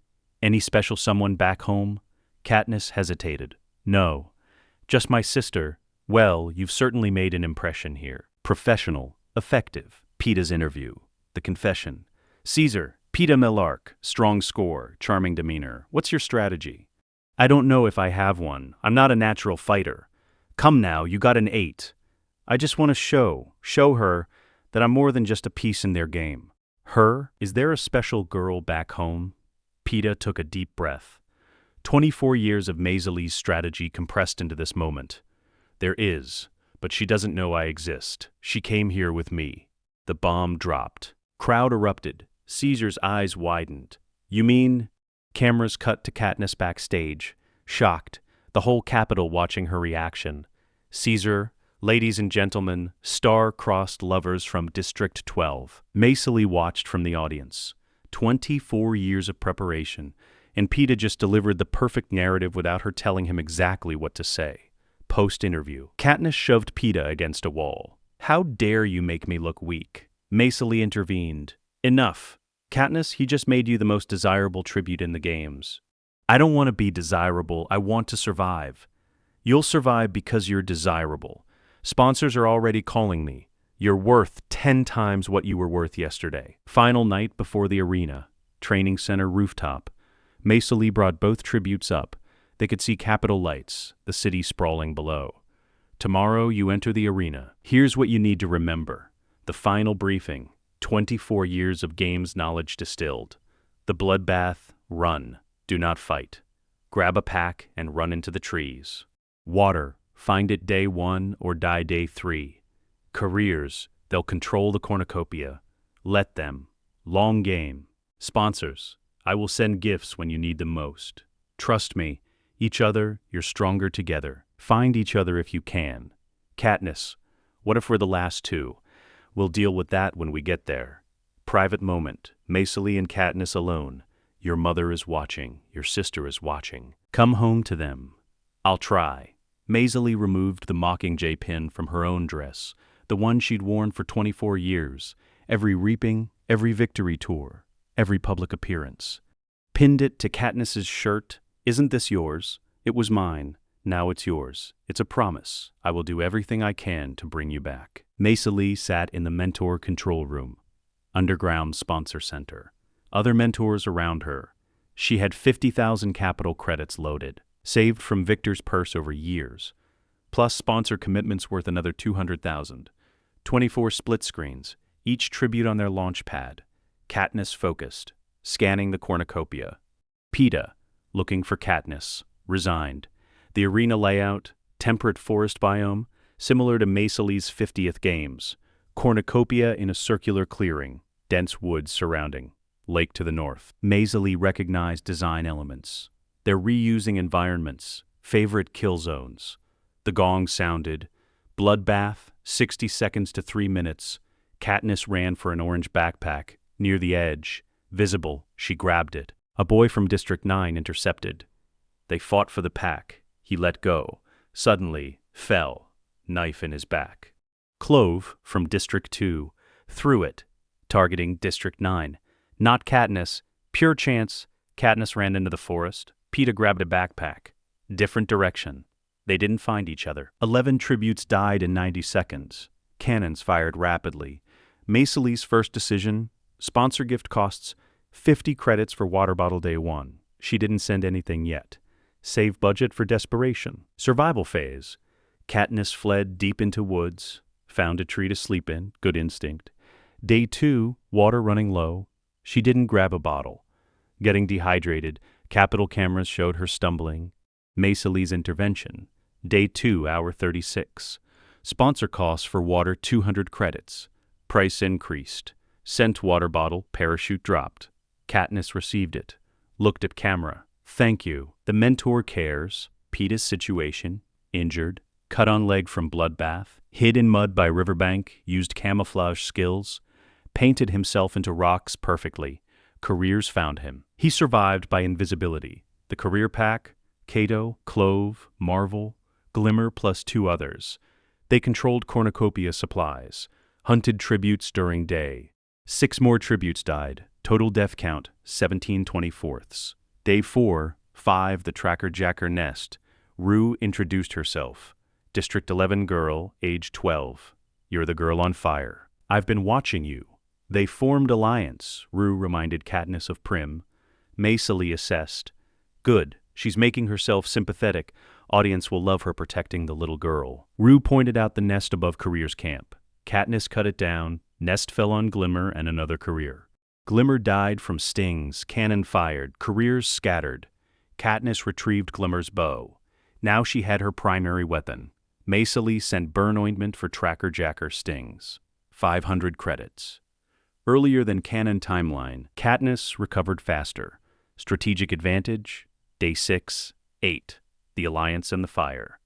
Any special someone back home? Katniss hesitated. No, just my sister. Well, you've certainly made an impression here. Professional, effective. Peeta's interview. The confession. Caesar, Peeta Millark, strong score, charming demeanor. What's your strategy? I don't know if I have one. I'm not a natural fighter. Come now, you got an 8. I just want to show her that I'm more than just a piece in their game. Her? Is there a special girl back home? Peeta took a deep breath. 24 years of Maysilee's strategy compressed into this moment. There is, but she doesn't know I exist. She came here with me. The bomb dropped. Crowd erupted. Caesar's eyes widened. You mean? Cameras cut to Katniss backstage, shocked, the whole Capitol watching her reaction. Caesar, ladies and gentlemen, star-crossed lovers from District 12. Maysilee watched from the audience. 24 years of preparation, and Peeta just delivered the perfect narrative without her telling him exactly what to say. Post-interview, Katniss shoved Peeta against a wall. How dare you make me look weak? Maysilee intervened. Enough. Katniss, he just made you the most desirable tribute in the games. I don't want to be desirable, I want to survive. You'll survive because you're desirable. Sponsors are already calling me. You're worth 10 times what you were worth yesterday. Final night before the arena. Training center rooftop. Maysilee brought both tributes up. They could see Capitol lights, the city sprawling below. Tomorrow you enter the arena. Here's what you need to remember. The final briefing. 24 years of games knowledge distilled. The bloodbath, run. Do not fight. Grab a pack and run into the trees. Water, find it day 1 or die day 3. Careers, they'll control the cornucopia. Let them. Long game. Sponsors, I will send gifts when you need them most. Trust me, each other, you're stronger together. Find each other if you can. Katniss, what if we're the last 2? We'll deal with that when we get there. Private moment. Maysilee and Katniss alone. Your mother is watching. Your sister is watching. Come home to them. I'll try. Maysilee removed the Mockingjay pin from her own dress, the one she'd worn for 24 years, every reaping, every victory tour, every public appearance. Pinned it to Katniss's shirt. Isn't this yours? It was mine. Now it's yours. It's a promise. I will do everything I can to bring you back. Maysilee sat in the mentor control room, underground sponsor center. Other mentors around her. She had 50,000 capital credits loaded, saved from Victor's purse over years, plus sponsor commitments worth another 200,000. 24 split screens, each tribute on their launch pad. Katniss focused, scanning the cornucopia. Peeta, looking for Katniss, resigned. The arena layout, temperate forest biome, similar to Maysilee's 50th games. Cornucopia in a circular clearing, dense woods surrounding. Lake to the north. Maysilee recognized design elements. They're reusing environments, favorite kill zones. The gong sounded. Bloodbath, 60 seconds to 3 minutes. Katniss ran for an orange backpack. Near the edge, visible, she grabbed it. A boy from District 9 intercepted. They fought for the pack. He let go. Suddenly, fell, knife in his back. Clove, from District 2, threw it, targeting District 9. Not Katniss. Pure chance. Katniss ran into the forest. Peeta grabbed a backpack. Different direction. They didn't find each other. 11 tributes died in 90 seconds. Cannons fired rapidly. Maysilee's first decision: sponsor gift costs 50 credits for water bottle day 1. She didn't send anything yet. Save budget for desperation. Survival phase. Katniss fled deep into woods. Found a tree to sleep in. Good instinct. Day 2, water running low. She didn't grab a bottle. Getting dehydrated. Capitol cameras showed her stumbling. Maysilee's intervention. Day 2, hour 36. Sponsor costs for water 200 credits. Price increased. Sent water bottle, parachute dropped. Katniss received it. Looked at camera. Thank you. The mentor cares. Peeta's situation. Injured. Cut on leg from bloodbath. Hid in mud by riverbank. Used camouflage skills. Painted himself into rocks perfectly. Careers found him. He survived by invisibility. The career pack, Cato, Clove, Marvel, Glimmer plus 2 others. They controlled cornucopia supplies. Hunted tributes during day. 6 more tributes died. Total death count, 17/24. Day 4, 5, the Tracker Jacker Nest. Rue introduced herself. District 11 girl, age 12. You're the girl on fire. I've been watching you. They formed alliance, Rue reminded Katniss of Prim. Maysilee assessed. Good, she's making herself sympathetic. Audience will love her protecting the little girl. Rue pointed out the nest above Career's camp. Katniss cut it down. Nest fell on Glimmer and another Career. Glimmer died from stings. Cannon fired. Careers scattered. Katniss retrieved Glimmer's bow. Now she had her primary weapon. Maysilee sent burn ointment for Tracker Jacker stings. 500 credits. Earlier than canon timeline, Katniss recovered faster. Strategic advantage. Day 6, 8. The Alliance and the Fire.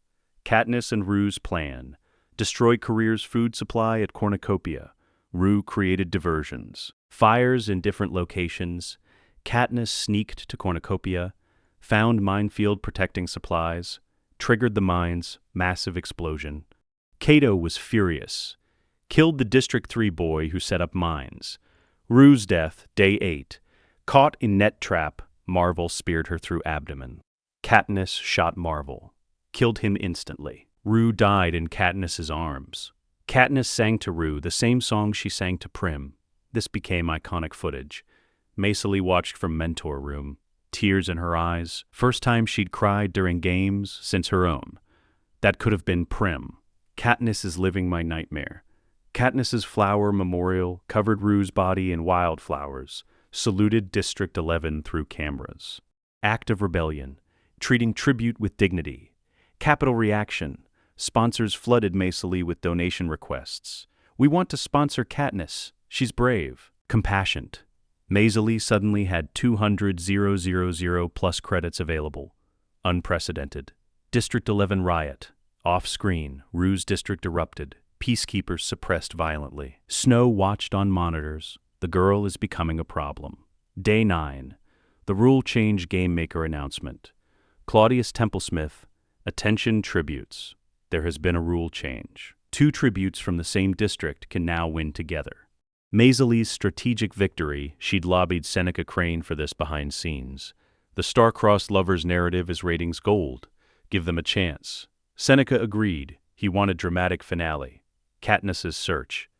Katniss and Rue's plan. Destroy Career's food supply at Cornucopia. Rue created diversions. Fires in different locations. Katniss sneaked to Cornucopia. Found minefield protecting supplies. Triggered the mines. Massive explosion. Cato was furious. Killed the District 3 boy who set up mines. Rue's death, Day 8. Caught in net trap. Marvel speared her through abdomen. Katniss shot Marvel. Killed him instantly. Rue died in Katniss's arms. Katniss sang to Rue the same song she sang to Prim. This became iconic footage. Maysilee watched from mentor room. Tears in her eyes. First time she'd cried during games since her own. That could have been Prim. Katniss is living my nightmare. Katniss's flower memorial covered Rue's body in wildflowers. Saluted District 11 through cameras. Act of rebellion. Treating tribute with dignity. Capitol reaction. Sponsors flooded Maysilee with donation requests. We want to sponsor Katniss. She's brave. Compassionate. Maysilee suddenly had 200,000 plus credits available. Unprecedented. District 11 riot. Off-screen, Rue's district erupted. Peacekeepers suppressed violently. Snow watched on monitors. The girl is becoming a problem. Day 9. The rule change game maker announcement. Claudius Templesmith. Attention tributes. There has been a rule change. 2 tributes from the same district can now win together. Maysilee's strategic victory. She'd lobbied Seneca Crane for this behind scenes. The star-crossed lovers narrative is ratings gold. Give them a chance. Seneca agreed. He wanted dramatic finale. Katniss's search.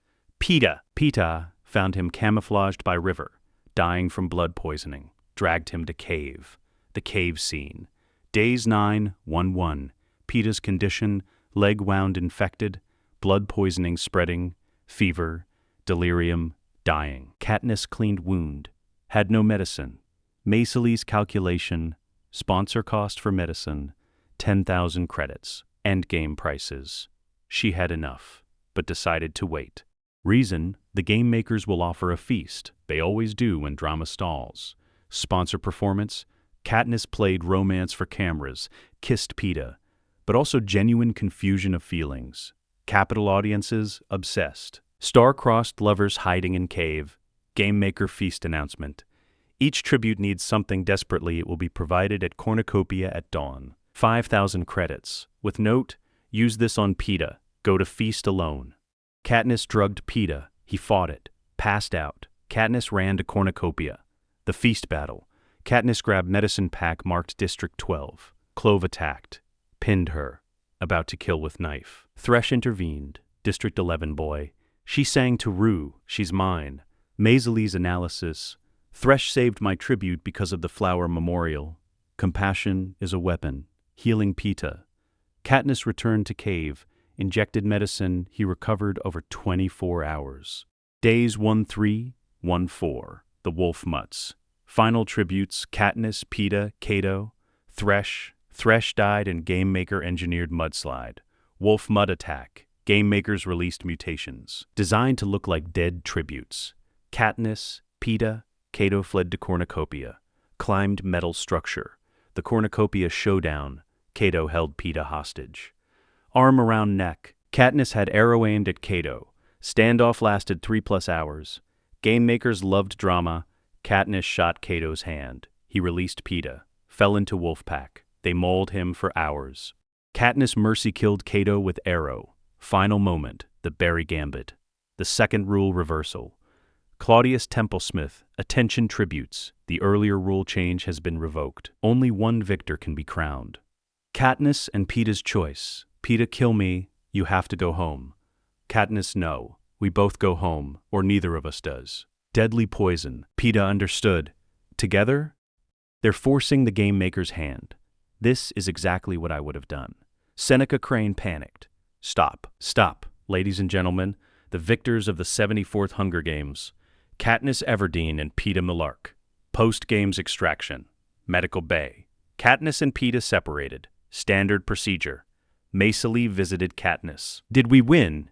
Peeta found him camouflaged by river, dying from blood poisoning. Dragged him to cave. The cave scene. Days 9-1-1. Peeta's condition, leg wound infected, blood poisoning spreading, fever, delirium, dying. Katniss cleaned wound. Had no medicine. Maysilee's calculation. Sponsor cost for medicine. 10,000 credits. Endgame prices. She had enough, but decided to wait. Reason, the game makers will offer a feast. They always do when drama stalls. Sponsor performance. Katniss played romance for cameras, kissed Peeta, but also genuine confusion of feelings. Capital audiences obsessed. Star-crossed lovers hiding in cave. Game maker feast announcement. Each tribute needs something desperately. It will be provided at cornucopia at dawn. 5,000 credits. With note, use this on Peeta. Go to feast alone. Katniss drugged Peeta. He fought it. Passed out. Katniss ran to cornucopia. The feast battle. Katniss grabbed medicine pack marked District 12. Clove attacked. Pinned her. About to kill with knife. Thresh intervened. District 11 boy. She sang to Rue. She's mine. Maysilee's analysis. Thresh saved my tribute because of the flower memorial. Compassion is a weapon. Healing Peeta. Katniss returned to cave. Injected medicine. He recovered over 24 hours. Days 1-3, 1-4. The Wolf Mutts. Final tributes. Katniss, Peeta, Cato. Thresh. Thresh died in Game Maker engineered mudslide. Wolf Mud attack. Game Makers released mutations. Designed to look like dead tributes. Katniss, Peeta, Cato fled to cornucopia. Climbed metal structure. The cornucopia showdown. Cato held Peeta hostage. Arm around neck. Katniss had arrow aimed at Cato. Standoff lasted 3+ hours. Game Makers loved drama. Katniss shot Cato's hand. He released Peeta. Fell into Wolfpack. They mauled him for hours. Katniss mercy killed Cato with arrow. Final moment. The Barry Gambit. The second rule reversal. Claudius Templesmith. Attention tributes. The earlier rule change has been revoked. Only one victor can be crowned. Katniss and Peeta's choice. Peeta, kill me. You have to go home. Katniss, no. We both go home, or neither of us does. Deadly poison. Peeta understood. Together? They're forcing the Game Maker's hand. This is exactly what I would have done. Seneca Crane panicked. Stop. Stop. Ladies and gentlemen, the victors of the 74th Hunger Games. Katniss Everdeen and Peeta Millark. Post-Games extraction. Medical Bay. Katniss and Peeta separated. Standard procedure. Maysilee visited Katniss. Did we win?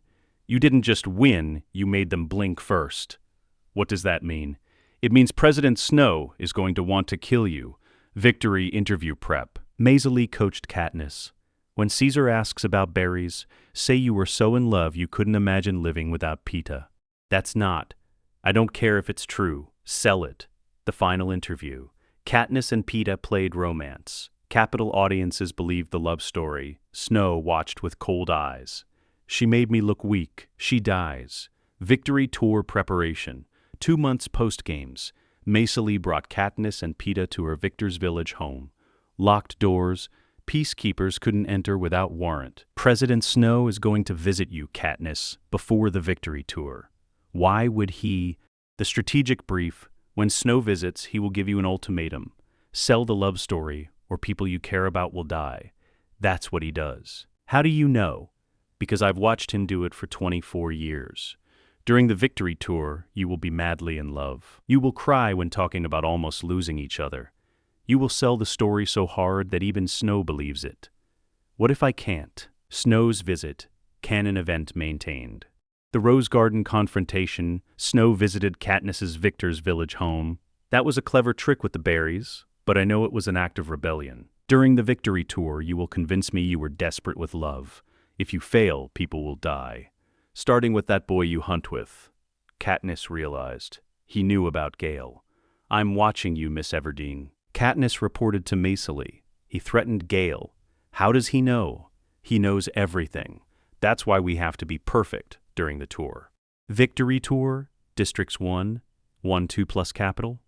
You didn't just win, you made them blink first. What does that mean? It means President Snow is going to want to kill you. Victory interview prep. Maysilee coached Katniss. When Caesar asks about berries, say you were so in love you couldn't imagine living without Peeta. That's not. I don't care if it's true. Sell it. The final interview. Katniss and Peeta played romance. Capital audiences believed the love story. Snow watched with cold eyes. She made me look weak. She dies. Victory tour preparation. 2 months post-games. Maysilee brought Katniss and Peeta to her Victor's Village home. Locked doors. Peacekeepers couldn't enter without warrant. President Snow is going to visit you, Katniss, before the victory tour. Why would he? The strategic brief. When Snow visits, he will give you an ultimatum. Sell the love story, or people you care about will die. That's what he does. How do you know? Because I've watched him do it for 24 years. During the victory tour, you will be madly in love. You will cry when talking about almost losing each other. You will sell the story so hard that even Snow believes it. What if I can't? Snow's visit. Canon event maintained. The Rose Garden confrontation. Snow visited Katniss's Victor's Village home. That was a clever trick with the berries, but I know it was an act of rebellion. During the victory tour, you will convince me you were desperate with love. If you fail, people will die. Starting with that boy you hunt with. Katniss realized. He knew about Gale. I'm watching you, Miss Everdeen. Katniss reported to Maysilee. He threatened Gale. How does he know? He knows everything. That's why we have to be perfect during the tour. Victory tour, Districts 1, 1-2 plus Capital.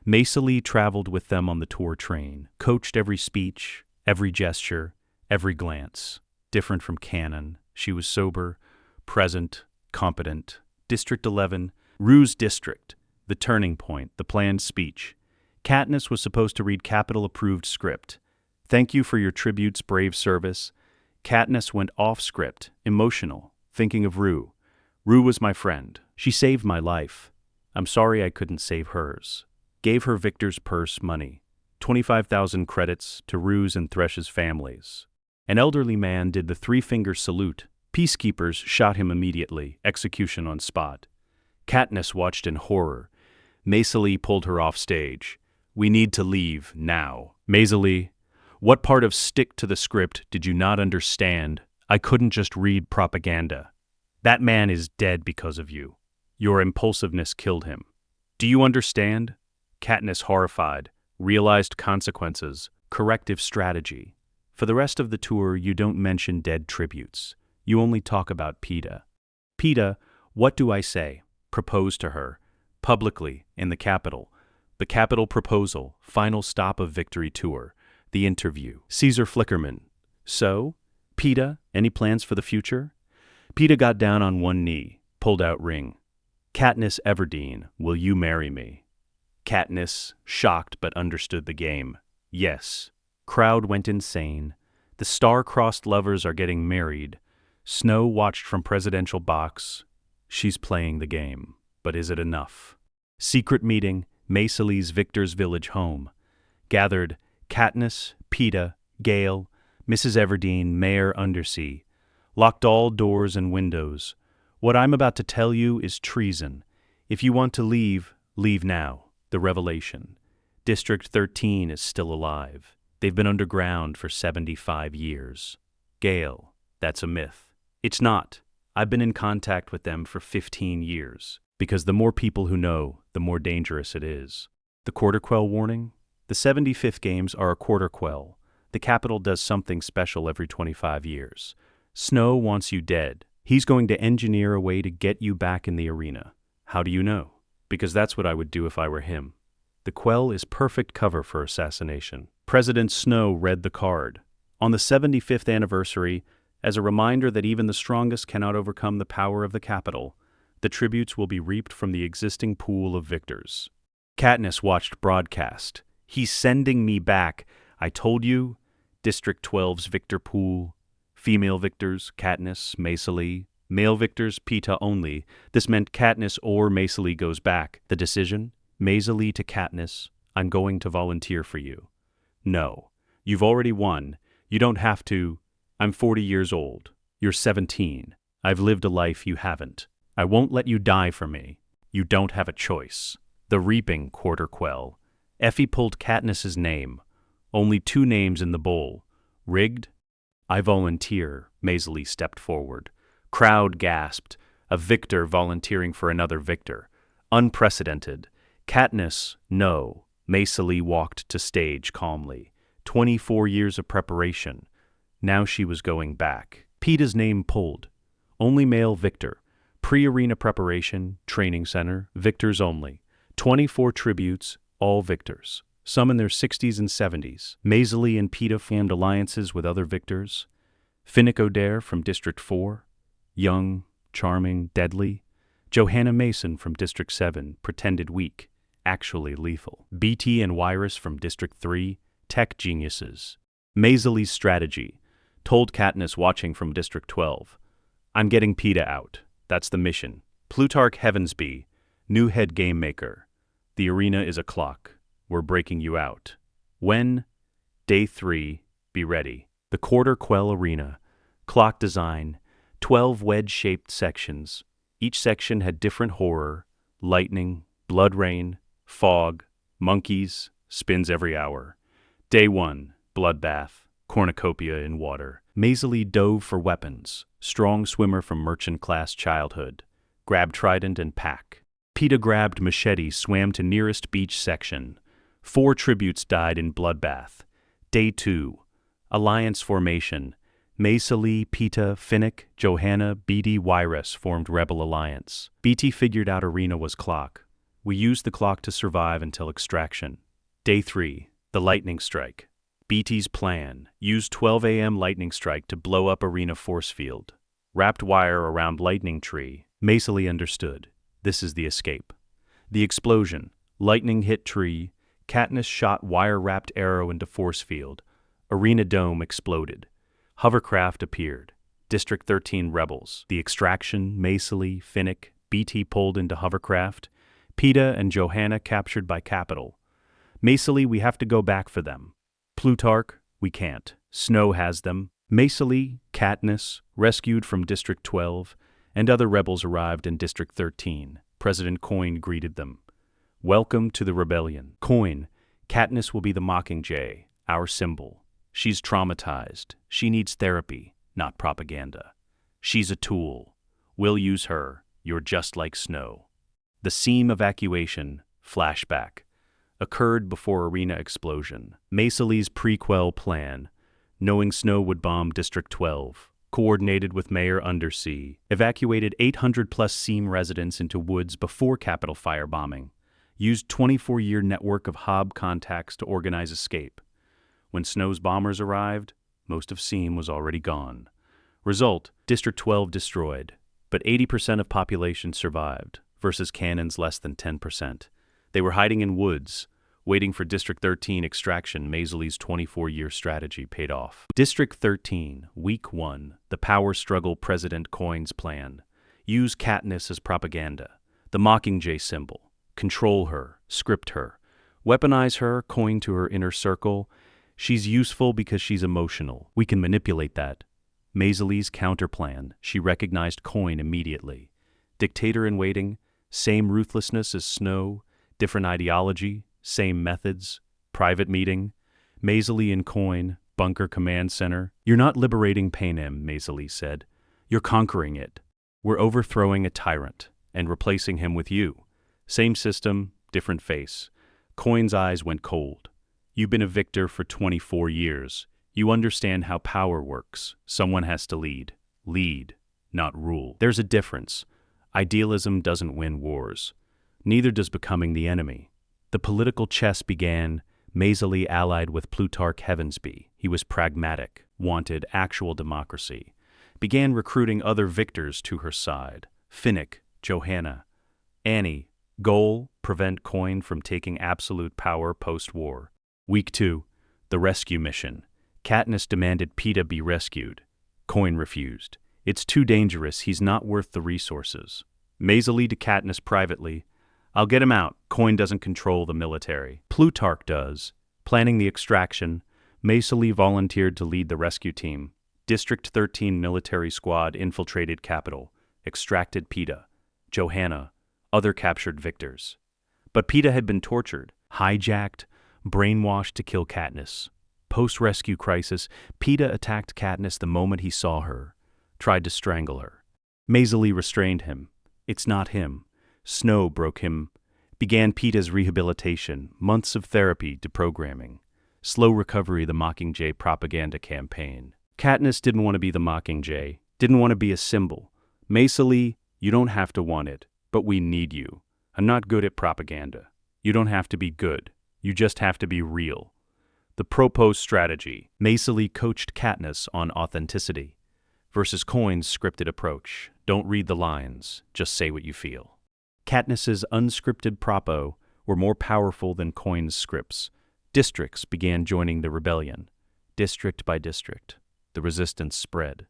Maysilee traveled with them on the tour train, coached every speech, every gesture, every glance. Different from Canon, she was sober, present, competent. District 11, Rue's District, the turning point, the planned speech. Katniss was supposed to read Capital-approved script. Thank you for your tribute's brave service. Katniss went off script, emotional, thinking of Rue. Rue was my friend. She saved my life. I'm sorry I couldn't save hers. Gave her Victor's purse money. 25,000 credits to Rue's and Thresh's families. An elderly man did the 3-finger salute. Peacekeepers shot him immediately, execution on spot. Katniss watched in horror. Maysilee pulled her off stage. We need to leave, now. Maysilee, what part of stick to the script did you not understand? I couldn't just read propaganda. That man is dead because of you. Your impulsiveness killed him. Do you understand? Katniss, horrified, realized consequences, corrective strategy. For the rest of the tour, you don't mention dead tributes. You only talk about Peeta. Peeta, what do I say? Propose to her. Publicly, in the Capitol. The Capitol proposal, final stop of Victory Tour. The interview. Caesar Flickerman. So? Peeta, any plans for the future? Peeta got down on one knee, pulled out ring. Katniss Everdeen, will you marry me? Katniss, shocked but understood the game. Yes. Crowd went insane. The star-crossed lovers are getting married. Snow watched from presidential box. She's playing the game. But is it enough? Secret meeting, Maysilee's Victor's Village home. Gathered Katniss, Peeta, Gale, Mrs. Everdeen, Mayor Undersee. Locked all doors and windows. What I'm about to tell you is treason. If you want to leave, leave now. The revelation. District 13 is still alive. They've been underground for 75 years. Gale, that's a myth. It's not. I've been in contact with them for 15 years. Because the more people who know, the more dangerous it is. The Quarter Quell warning? The 75th games are a Quarter Quell. The Capitol does something special every 25 years. Snow wants you dead. He's going to engineer a way to get you back in the arena. How do you know? Because that's what I would do if I were him. The Quell is perfect cover for assassination. President Snow read the card. On the 75th anniversary, as a reminder that even the strongest cannot overcome the power of the Capitol, the tributes will be reaped from the existing pool of victors. Katniss watched broadcast. He's sending me back. I told you. District 12's victor pool. Female victors, Katniss, Maysilee. Male victors, Peeta only. This meant Katniss or Maysilee goes back. The decision? Maysilee to Katniss. I'm going to volunteer for you. No. You've already won. You don't have to. I'm 40 years old. You're 17. I've lived a life you haven't. I won't let you die for me. You don't have a choice. The Reaping Quarter Quell. Effie pulled Katniss's name. Only 2 names in the bowl. Rigged? I volunteer. Maysilee stepped forward. Crowd gasped. A victor volunteering for another victor. Unprecedented. Katniss, no. Maysilee walked to stage calmly. 24 years of preparation. Now she was going back. Peeta's name pulled. Only male victor. Pre-arena preparation, training center, victors only. 24 tributes, all victors. Some in their 60s and 70s. Maysilee and Peeta formed alliances with other victors. Finnick Odair from District 4. Young, charming, deadly. Johanna Mason from District 7, pretended weak, actually lethal. BT and Wyrus from District 3, tech geniuses. Maysilee's strategy, told Katniss watching from District 12. I'm getting Peeta out. That's the mission. Plutarch Heavensby, new head game maker. The arena is a clock. We're breaking you out. When? Day 3. Be ready. The Quarter Quell Arena. Clock design. 12 wedge-shaped sections. Each section had different horror. Lightning, blood rain, fog, monkeys, spins every hour. Day 1. Bloodbath. Cornucopia in water. Maysilee dove for weapons. Strong swimmer from merchant-class childhood. Grabbed trident and pack. Peeta grabbed machete, swam to nearest beach section. 4 tributes died in bloodbath. Day 2. Alliance formation. Maysilee, Peeta, Finnick, Johanna, BT, Wyrus formed Rebel Alliance. BT figured out arena was clock. We used the clock to survive until extraction. Day 3. The lightning strike. BT's plan. Used 12 a.m. lightning strike to blow up arena force field. Wrapped wire around lightning tree. Maysilee understood. This is the escape. The explosion. Lightning hit tree. Katniss shot wire-wrapped arrow into force field. Arena dome exploded. Hovercraft appeared. District 13 rebels. The extraction, Maysilee, Finnick, BT pulled into hovercraft. Peeta and Johanna captured by Capitol. Maysilee, we have to go back for them. Plutarch, we can't. Snow has them. Maysilee, Katniss, rescued from District 12, and other rebels arrived in District 13. President Coin greeted them. Welcome to the rebellion. Coin, Katniss will be the Mockingjay, our symbol. She's traumatized. She needs therapy, not propaganda. She's a tool. We'll use her. You're just like Snow. The Seam evacuation, flashback, occurred before arena explosion. Maysilee's prequel plan, knowing Snow would bomb District 12, coordinated with Mayor Undersee, evacuated 800-plus Seam residents into woods before Capitol firebombing, used 24-year network of Hob contacts to organize escape. When Snow's bombers arrived, most of Seam was already gone. Result, District 12 destroyed, but 80% of population survived, versus Cannon's less than 10%. They were hiding in woods, waiting for District 13 extraction. Maysilee's 24-year strategy paid off. District 13, Week 1, the power struggle President Coin's plan. Use Katniss as propaganda. The Mockingjay symbol. Control her, script her. Weaponize her, Coin to her inner circle. She's useful because she's emotional. We can manipulate that. Maysilee's counterplan. She recognized Coin immediately. Dictator in waiting, same ruthlessness as Snow, different ideology, same methods, private meeting. Maysilee and Coin, bunker command center. You're not liberating Panem, Maysilee said. You're conquering it. We're overthrowing a tyrant and replacing him with you. Same system, different face. Coin's eyes went cold. You've been a victor for 24 years. You understand how power works. Someone has to lead. Lead, not rule. There's a difference. Idealism doesn't win wars. Neither does becoming the enemy. The political chess began. Maysilee allied with Plutarch Heavensby. He was pragmatic, wanted actual democracy. Began recruiting other victors to her side. Finnick, Johanna, Annie. Goal, prevent Coin from taking absolute power post-war. Week 2, the rescue mission. Katniss demanded Peeta be rescued. Coin refused. It's too dangerous. He's not worth the resources. Maysilee to Katniss privately. I'll get him out. Coin doesn't control the military. Plutarch does. Planning the extraction, Maysilee volunteered to lead the rescue team. District 13 military squad infiltrated Capitol, extracted Peeta, Johanna, other captured victors. But Peeta had been tortured, hijacked, brainwashed to kill Katniss. Post-rescue crisis, Peeta attacked Katniss the moment he saw her, tried to strangle her. Maysilee restrained him. It's not him. Snow broke him. Began Peeta's rehabilitation, months of therapy, deprogramming. Slow recovery, the Mockingjay propaganda campaign. Katniss didn't want to be the Mockingjay, didn't want to be a symbol. Maysilee, you don't have to want it, but we need you. I'm not good at propaganda. You don't have to be good. You just have to be real. The proposed strategy. Maysilee coached Katniss on authenticity versus Coin's scripted approach. Don't read the lines, just say what you feel. Katniss's unscripted propo were more powerful than Coin's scripts. Districts began joining the rebellion. District by district, the resistance spread.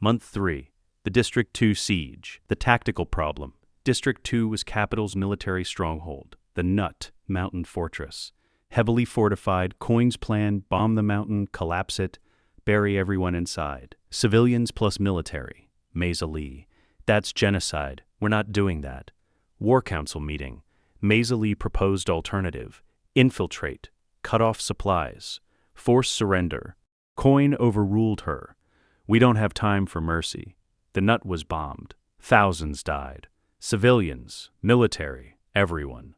Month 3, the District 2 siege. The tactical problem. District 2 was Capitol's military stronghold, the Nut Mountain Fortress. Heavily fortified, Coin's plan: bomb the mountain, collapse it, bury everyone inside. Civilians plus military. Maysilee. That's genocide. We're not doing that. War Council meeting. Maysilee proposed alternative. Infiltrate. Cut off supplies. Force surrender. Coin overruled her. We don't have time for mercy. The Nut was bombed. Thousands died. Civilians, military, everyone.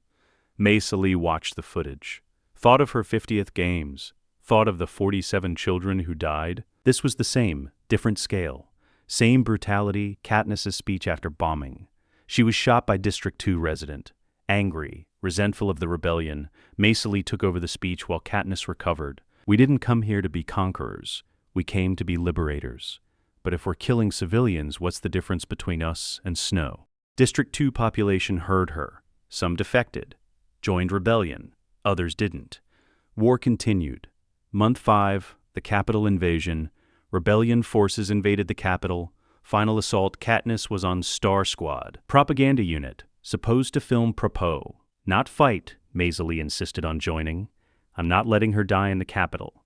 Maysilee watched the footage. Thought of her 50th games. Thought of the 47 children who died. This was the same, different scale. Same brutality, Katniss's speech after bombing. She was shot by District 2 resident. Angry, resentful of the rebellion, Maysilee took over the speech while Katniss recovered. We didn't come here to be conquerors. We came to be liberators. But if we're killing civilians, what's the difference between us and Snow? District 2 population heard her. Some defected, joined rebellion. Others didn't. War continued. Month 5, the Capitol invasion. Rebellion forces invaded the Capitol. Final assault, Katniss was on Star Squad. Propaganda unit, supposed to film propos. Not fight, Maysilee insisted on joining. I'm not letting her die in the Capitol.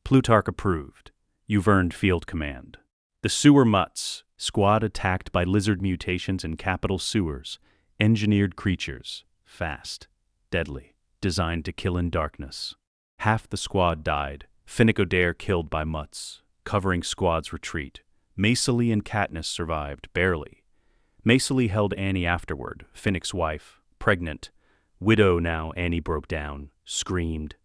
Plutarch approved. You've earned field command. The sewer mutts. Squad attacked by lizard mutations in Capitol sewers. Engineered creatures. Fast. Deadly. Designed to kill in darkness. Half the squad died. Finnick Odair killed by mutts, covering squad's retreat. Maysilee and Katniss survived, barely. Maysilee held Annie afterward, Finnick's wife, pregnant. Widow now, Annie broke down, screamed.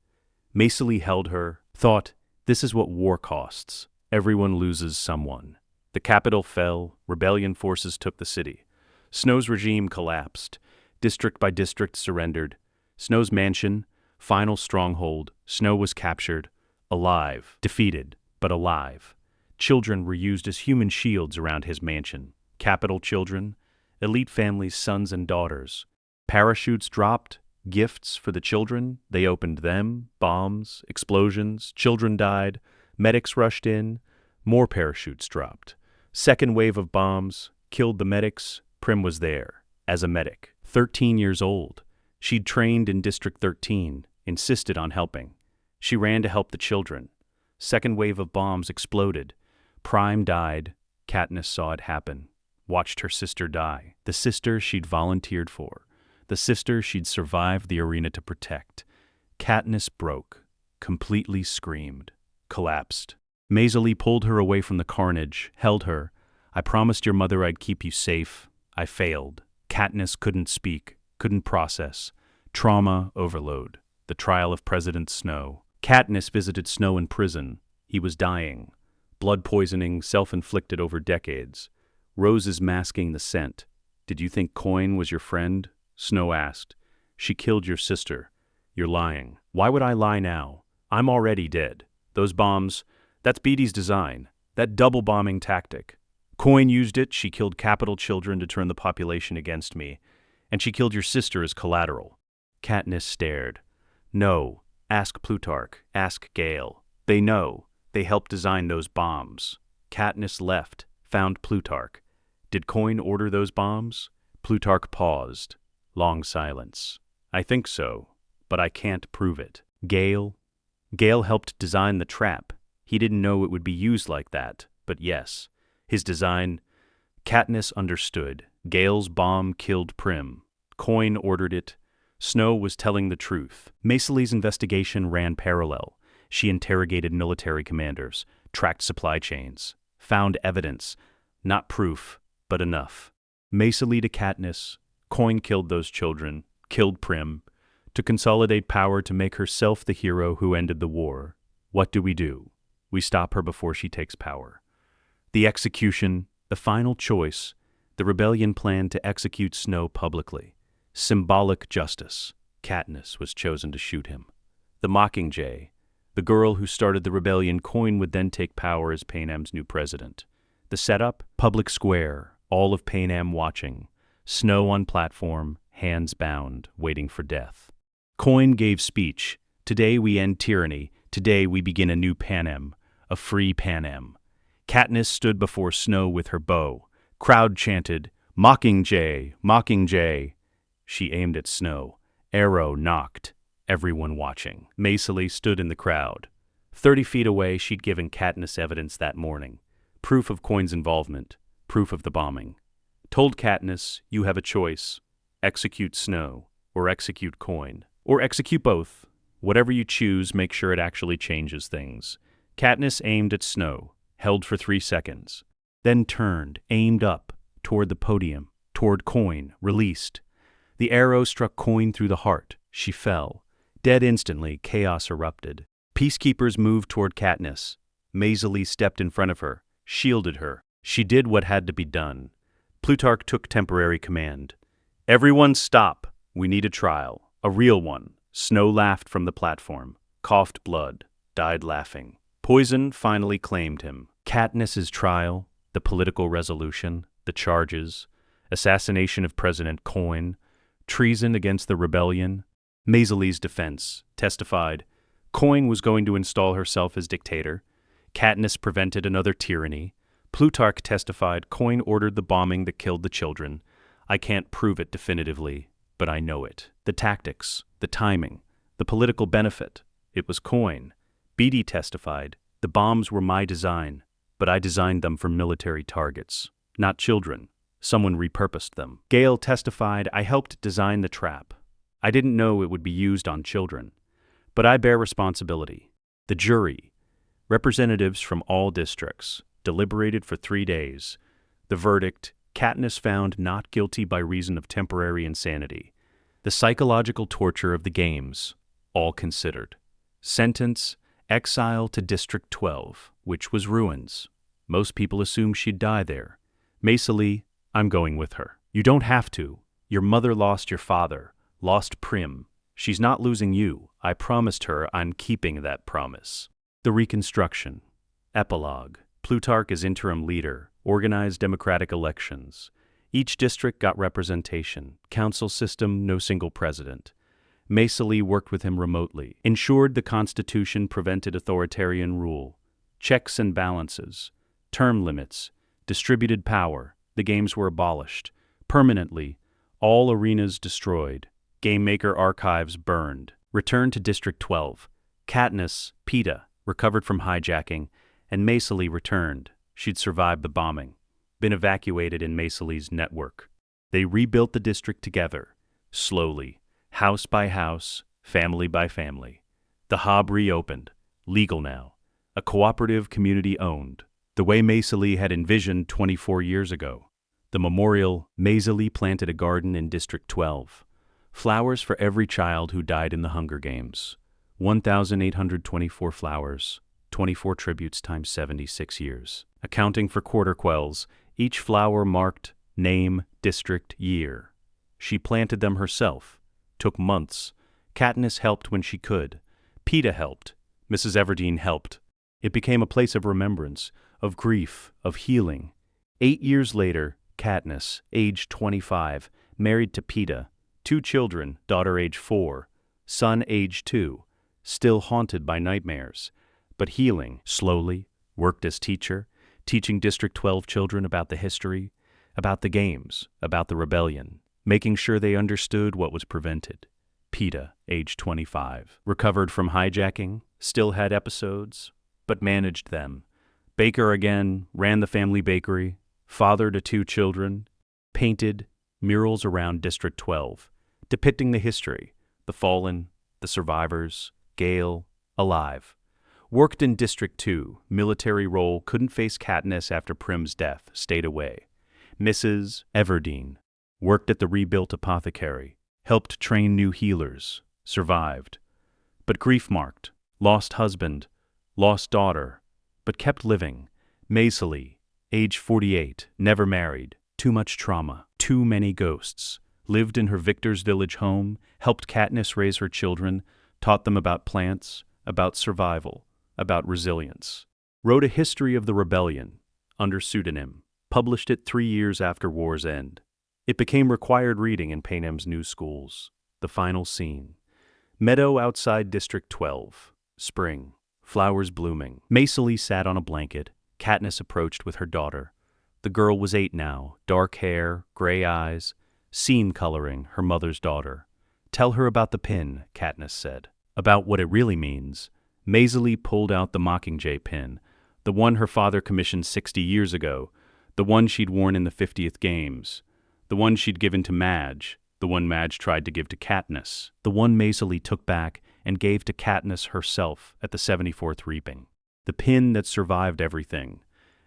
Maysilee held her, thought, this is what war costs. Everyone loses someone. The capital fell, rebellion forces took the city. Snow's regime collapsed. District by district surrendered. Snow's mansion, final stronghold, Snow was captured. Alive, defeated, but alive. Children were used as human shields around his mansion. Capital children, elite families' sons and daughters. Parachutes dropped, gifts for the children, they opened them, bombs, explosions, children died, medics rushed in, more parachutes dropped. Second wave of bombs, killed the medics, Prim was there, as a medic. 13 years old. She'd trained in District 13, insisted on helping. She ran to help the children. Second wave of bombs exploded. Prime died. Katniss saw it happen. Watched her sister die. The sister she'd volunteered for. The sister she'd survived the arena to protect. Katniss broke. Completely screamed. Collapsed. Maysilee pulled her away from the carnage, held her. I promised your mother I'd keep you safe. I failed. Katniss couldn't speak, couldn't process. Trauma overload. The trial of President Snow. Katniss visited Snow in prison. He was dying. Blood poisoning, self-inflicted over decades. Roses masking the scent. Did you think Coin was your friend? Snow asked. She killed your sister. You're lying. Why would I lie now? I'm already dead. Those bombs, that's Beetle's design. That double-bombing tactic. Coin used it, she killed capital children to turn the population against me. And she killed your sister as collateral. Katniss stared. No. Ask Plutarch. Ask Gale. They know. They helped design those bombs. Katniss left. Found Plutarch. Did Coin order those bombs? Plutarch paused. Long silence. I think so, but I can't prove it. Gale? Gale helped design the trap. He didn't know it would be used like that, but yes. His design. Katniss understood. Gale's bomb killed Prim. Coin ordered it. Snow was telling the truth. Maysilee's investigation ran parallel. She interrogated military commanders, tracked supply chains, found evidence. Not proof, but enough. Maysilee to Katniss. Coin killed those children, killed Prim, to consolidate power to make herself the hero who ended the war. What do? We stop her before she takes power. The execution, the final choice, the rebellion planned to execute Snow publicly. Symbolic justice. Katniss was chosen to shoot him. The Mockingjay, the girl who started the rebellion. Coin would then take power as Panem's new president. The setup? Public square, all of Panem watching. Snow on platform, hands bound, waiting for death. Coin gave speech. Today we end tyranny. Today we begin a new Panem, a free Panem. Katniss stood before Snow with her bow. Crowd chanted, Mockingjay, Mockingjay. She aimed at Snow. Arrow knocked. Everyone watching. Maysilee stood in the crowd. 30 feet away, she'd given Katniss evidence that morning. Proof of Coin's involvement. Proof of the bombing. Told Katniss, you have a choice. Execute Snow, or execute Coin. Or execute both. Whatever you choose, make sure it actually changes things. Katniss aimed at Snow, held for 3 seconds. Then turned, aimed up, toward the podium, toward Coin, released. The arrow struck Coin through the heart. She fell. Dead instantly, chaos erupted. Peacekeepers moved toward Katniss. Maysilee stepped in front of her, shielded her. She did what had to be done. Plutarch took temporary command. Everyone stop. We need a trial. A real one. Snow laughed from the platform. Coughed blood. Died laughing. Poison finally claimed him. Katniss's trial, the political resolution, the charges, assassination of President Coin, treason against the rebellion. Maysilee's defense testified Coin was going to install herself as dictator. Katniss prevented another tyranny. Plutarch testified Coin ordered the bombing that killed the children. I can't prove it definitively, but I know it. The tactics, the timing, the political benefit. It was Coin. Beetee testified, the bombs were my design, but I designed them for military targets, not children. Someone repurposed them. Gale testified, I helped design the trap. I didn't know it would be used on children, but I bear responsibility. The jury, representatives from all districts, deliberated for 3 days. The verdict: Katniss found not guilty by reason of temporary insanity. The psychological torture of the games, all considered. Sentence: exile to District 12, which was ruins. Most people assumed she'd die there. Maysilee, I'm going with her. You don't have to. Your mother lost your father, lost Prim. She's not losing you. I promised her I'm keeping that promise. The Reconstruction. Epilogue. Plutarch as interim leader, organized democratic elections. Each district got representation. Council system, no single president. Maysilee worked with him remotely, ensured the Constitution prevented authoritarian rule. Checks and balances. Term limits. Distributed power. The games were abolished. Permanently. All arenas destroyed. Game Maker archives burned. Return to District 12. Katniss, Peeta, recovered from hijacking, and Maysilee returned. She'd survived the bombing. Been evacuated in Maysilee's network. They rebuilt the district together. Slowly. House by house, family by family. The Hob reopened. Legal now. A cooperative community owned. The way Maysilee had envisioned 24 years ago. The memorial: Maysilee planted a garden in District 12. Flowers for every child who died in the Hunger Games. 1,824 flowers, 24 tributes times 76 years. Accounting for quarter quells, each flower marked name, district, year. She planted them herself. Took months. Katniss helped when she could. Peeta helped. Mrs. Everdeen helped. It became a place of remembrance, of grief, of healing. 8 years later, Katniss, age 25, married to Peeta. 2 children, daughter age 4, son age 2, still haunted by nightmares, but healing slowly, worked as teacher, teaching District 12 children about the history, about the games, about the rebellion, making sure they understood what was prevented. Peeta, age 25, recovered from hijacking, still had episodes, but managed them. Baker again, ran the family bakery, father to 2 children, painted murals around District 12, depicting the history, the fallen, the survivors, Gale, alive. Worked in District 2, military role, couldn't face Katniss after Prim's death, stayed away. Mrs. Everdeen, worked at the rebuilt apothecary, helped train new healers, survived. But grief-marked, lost husband, lost daughter, but kept living. Maysilee, age 48, never married, too much trauma, too many ghosts. Lived in her Victor's Village home, helped Katniss raise her children, taught them about plants, about survival, about resilience. Wrote a history of the rebellion, under pseudonym, published it 3 years after war's end. It became required reading in Panem's new schools. The final scene. Meadow outside District 12. Spring. Flowers blooming. Maysilee sat on a blanket. Katniss approached with her daughter. The girl was 8 now, dark hair, gray eyes, seam coloring, her mother's daughter. Tell her about the pin, Katniss said. About what it really means. Maysilee pulled out the Mockingjay pin, the one her father commissioned 60 years ago, the one she'd worn in the 50th Games, the one she'd given to Madge, the one Madge tried to give to Katniss, the one Maysilee took back and gave to Katniss herself at the 74th Reaping. The pin that survived everything.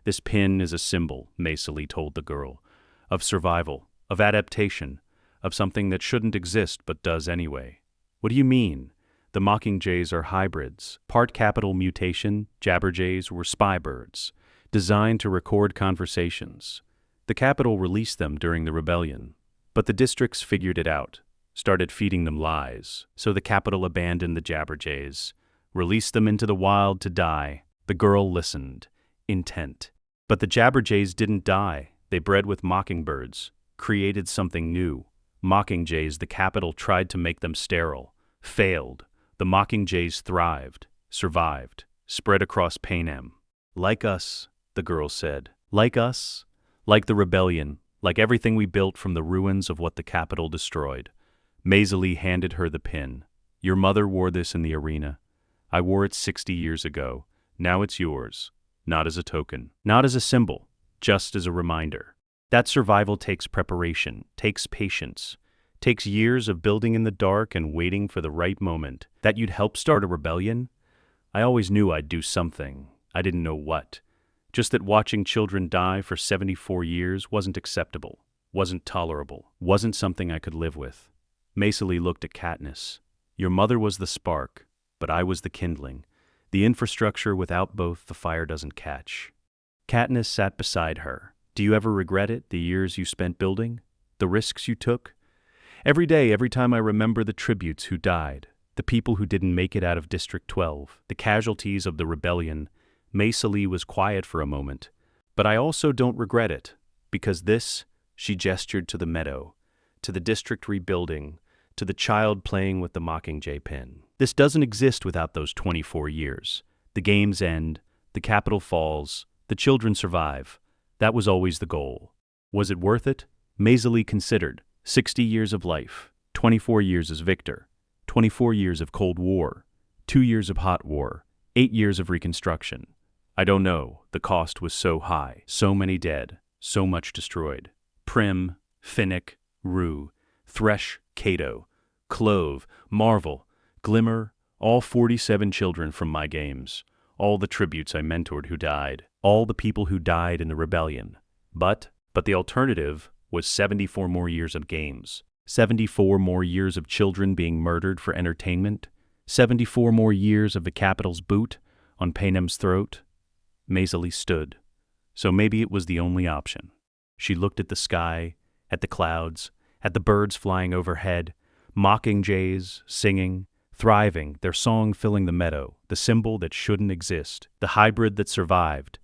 This pin is a symbol, Maysilee told the girl, of survival, of adaptation, of something that shouldn't exist but does anyway. What do you mean? The Mockingjays are hybrids. Part capital mutation, Jabberjays were spy birds, designed to record conversations. The Capitol released them during the rebellion, but the districts figured it out, started feeding them lies, so the Capitol abandoned the Jabberjays, released them into the wild to die. The girl listened, intent. But the Jabberjays didn't die. They bred with mockingbirds, created something new. Mockingjays, the Capitol tried to make them sterile, failed. The Mockingjays thrived, survived, spread across Panem. Like us, the girl said. Like us, like the rebellion, like everything we built from the ruins of what the Capitol destroyed. Maysilee handed her the pin. Your mother wore this in the arena. I wore it 60 years ago. Now it's yours. Not as a token, not as a symbol, just as a reminder. That survival takes preparation, takes patience, takes years of building in the dark and waiting for the right moment. That you'd help start a rebellion? I always knew I'd do something. I didn't know what. Just that watching children die for 74 years wasn't acceptable, wasn't tolerable, wasn't something I could live with. Maysilee looked at Katniss. Your mother was the spark, but I was the kindling. The infrastructure without both, the fire doesn't catch. Katniss sat beside her. Do you ever regret it, the years you spent building? The risks you took? Every day, every time I remember the tributes who died, the people who didn't make it out of District 12, the casualties of the rebellion, Maysilee was quiet for a moment. But I also don't regret it, because this, she gestured to the meadow, to the district rebuilding, to the child playing with the Mockingjay pin. This doesn't exist without those 24 years. The games end, the capital falls, the children survive. That was always the goal. Was it worth it? Maysilee considered. 60 years of life, 24 years as victor, 24 years of Cold War, 2 years of Hot War, 8 years of Reconstruction. I don't know, the cost was so high, so many dead, so much destroyed. Prim, Finnick, Rue, Thresh, Cato, Clove, Marvel, Glimmer, all 47 children from my games, all the tributes I mentored who died, all the people who died in the rebellion. But the alternative was 74 more years of games, 74 more years of children being murdered for entertainment, 74 more years of the Capitol's boot on Panem's throat. Maysilee stood. So maybe it was the only option. She looked at the sky, at the clouds, at the birds flying overhead, mockingjays singing, thriving, their song filling the meadow, the symbol that shouldn't exist, the hybrid that survived,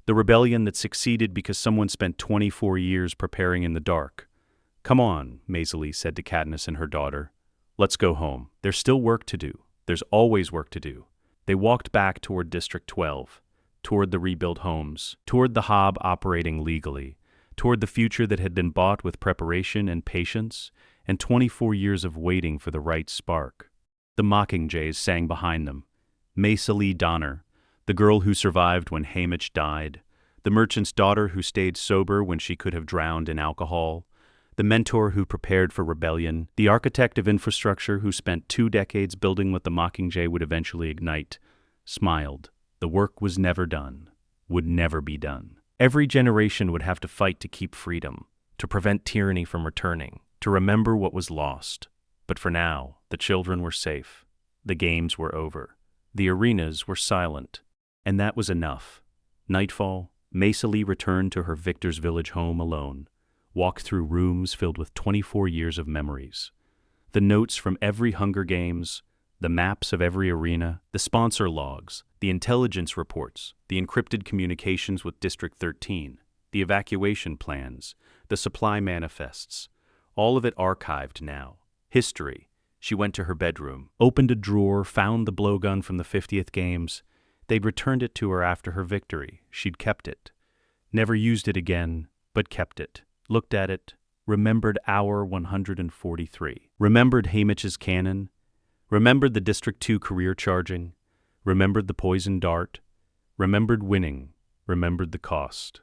the rebellion that succeeded because someone spent 24 years preparing in the dark. Come on, Maysilee said to Katniss and her daughter. Let's go home. There's still work to do. There's always work to do. They walked back toward District 12, toward the rebuilt homes, toward the Hob operating legally, toward the future that had been bought with preparation and patience, and 24 years of waiting for the right spark. The Mockingjays sang behind them. Maysilee Donner, the girl who survived when Haymitch died, the merchant's daughter who stayed sober when she could have drowned in alcohol, the mentor who prepared for rebellion, the architect of infrastructure who spent 2 decades building what the Mockingjay would eventually ignite, smiled. The work was never done, would never be done. Every generation would have to fight to keep freedom, to prevent tyranny from returning, to remember what was lost. But for now, the children were safe. The games were over. The arenas were silent. And that was enough. Nightfall, Maysilee returned to her Victor's Village home alone, walked through rooms filled with 24 years of memories. The notes from every Hunger Games, the maps of every arena, the sponsor logs, the intelligence reports, the encrypted communications with District 13, the evacuation plans, the supply manifests, all of it archived now. History. She went to her bedroom, opened a drawer, found the blowgun from the 50th Games. They'd returned it to her after her victory. She'd kept it. Never used it again, but kept it. Looked at it. Remembered hour 143. Remembered Haymitch's cannon. Remembered the District 2 career charging. Remembered the poison dart. Remembered winning. Remembered the cost.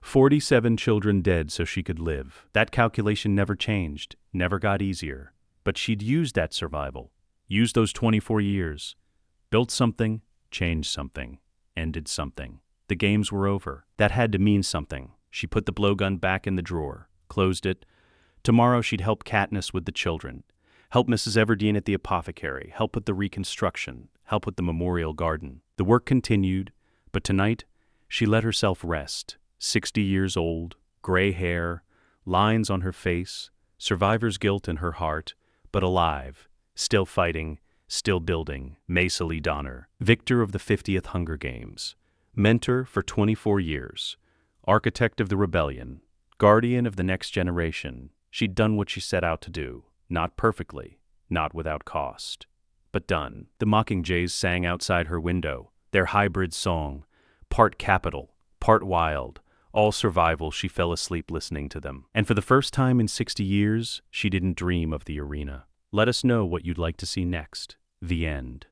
47 children dead so she could live. That calculation never changed, never got easier. But she'd used that survival. Used those 24 years. Built something. Changed something. Ended something. The games were over. That had to mean something. She put the blowgun back in the drawer, closed it. Tomorrow she'd help Katniss with the children, help Mrs. Everdeen at the apothecary, help with the reconstruction, help with the memorial garden. The work continued, but tonight she let herself rest. 60 years old, gray hair, lines on her face, survivor's guilt in her heart, but alive, still fighting, still building. Maysilee Donner, victor of the 50th Hunger Games, mentor for 24 years, architect of the rebellion, guardian of the next generation. She'd done what she set out to do, not perfectly, not without cost, but done. The Mockingjays sang outside her window, their hybrid song, part capital, part wild, all survival. She fell asleep listening to them. And for the first time in 60 years, she didn't dream of the arena. Let us know what you'd like to see next. The end.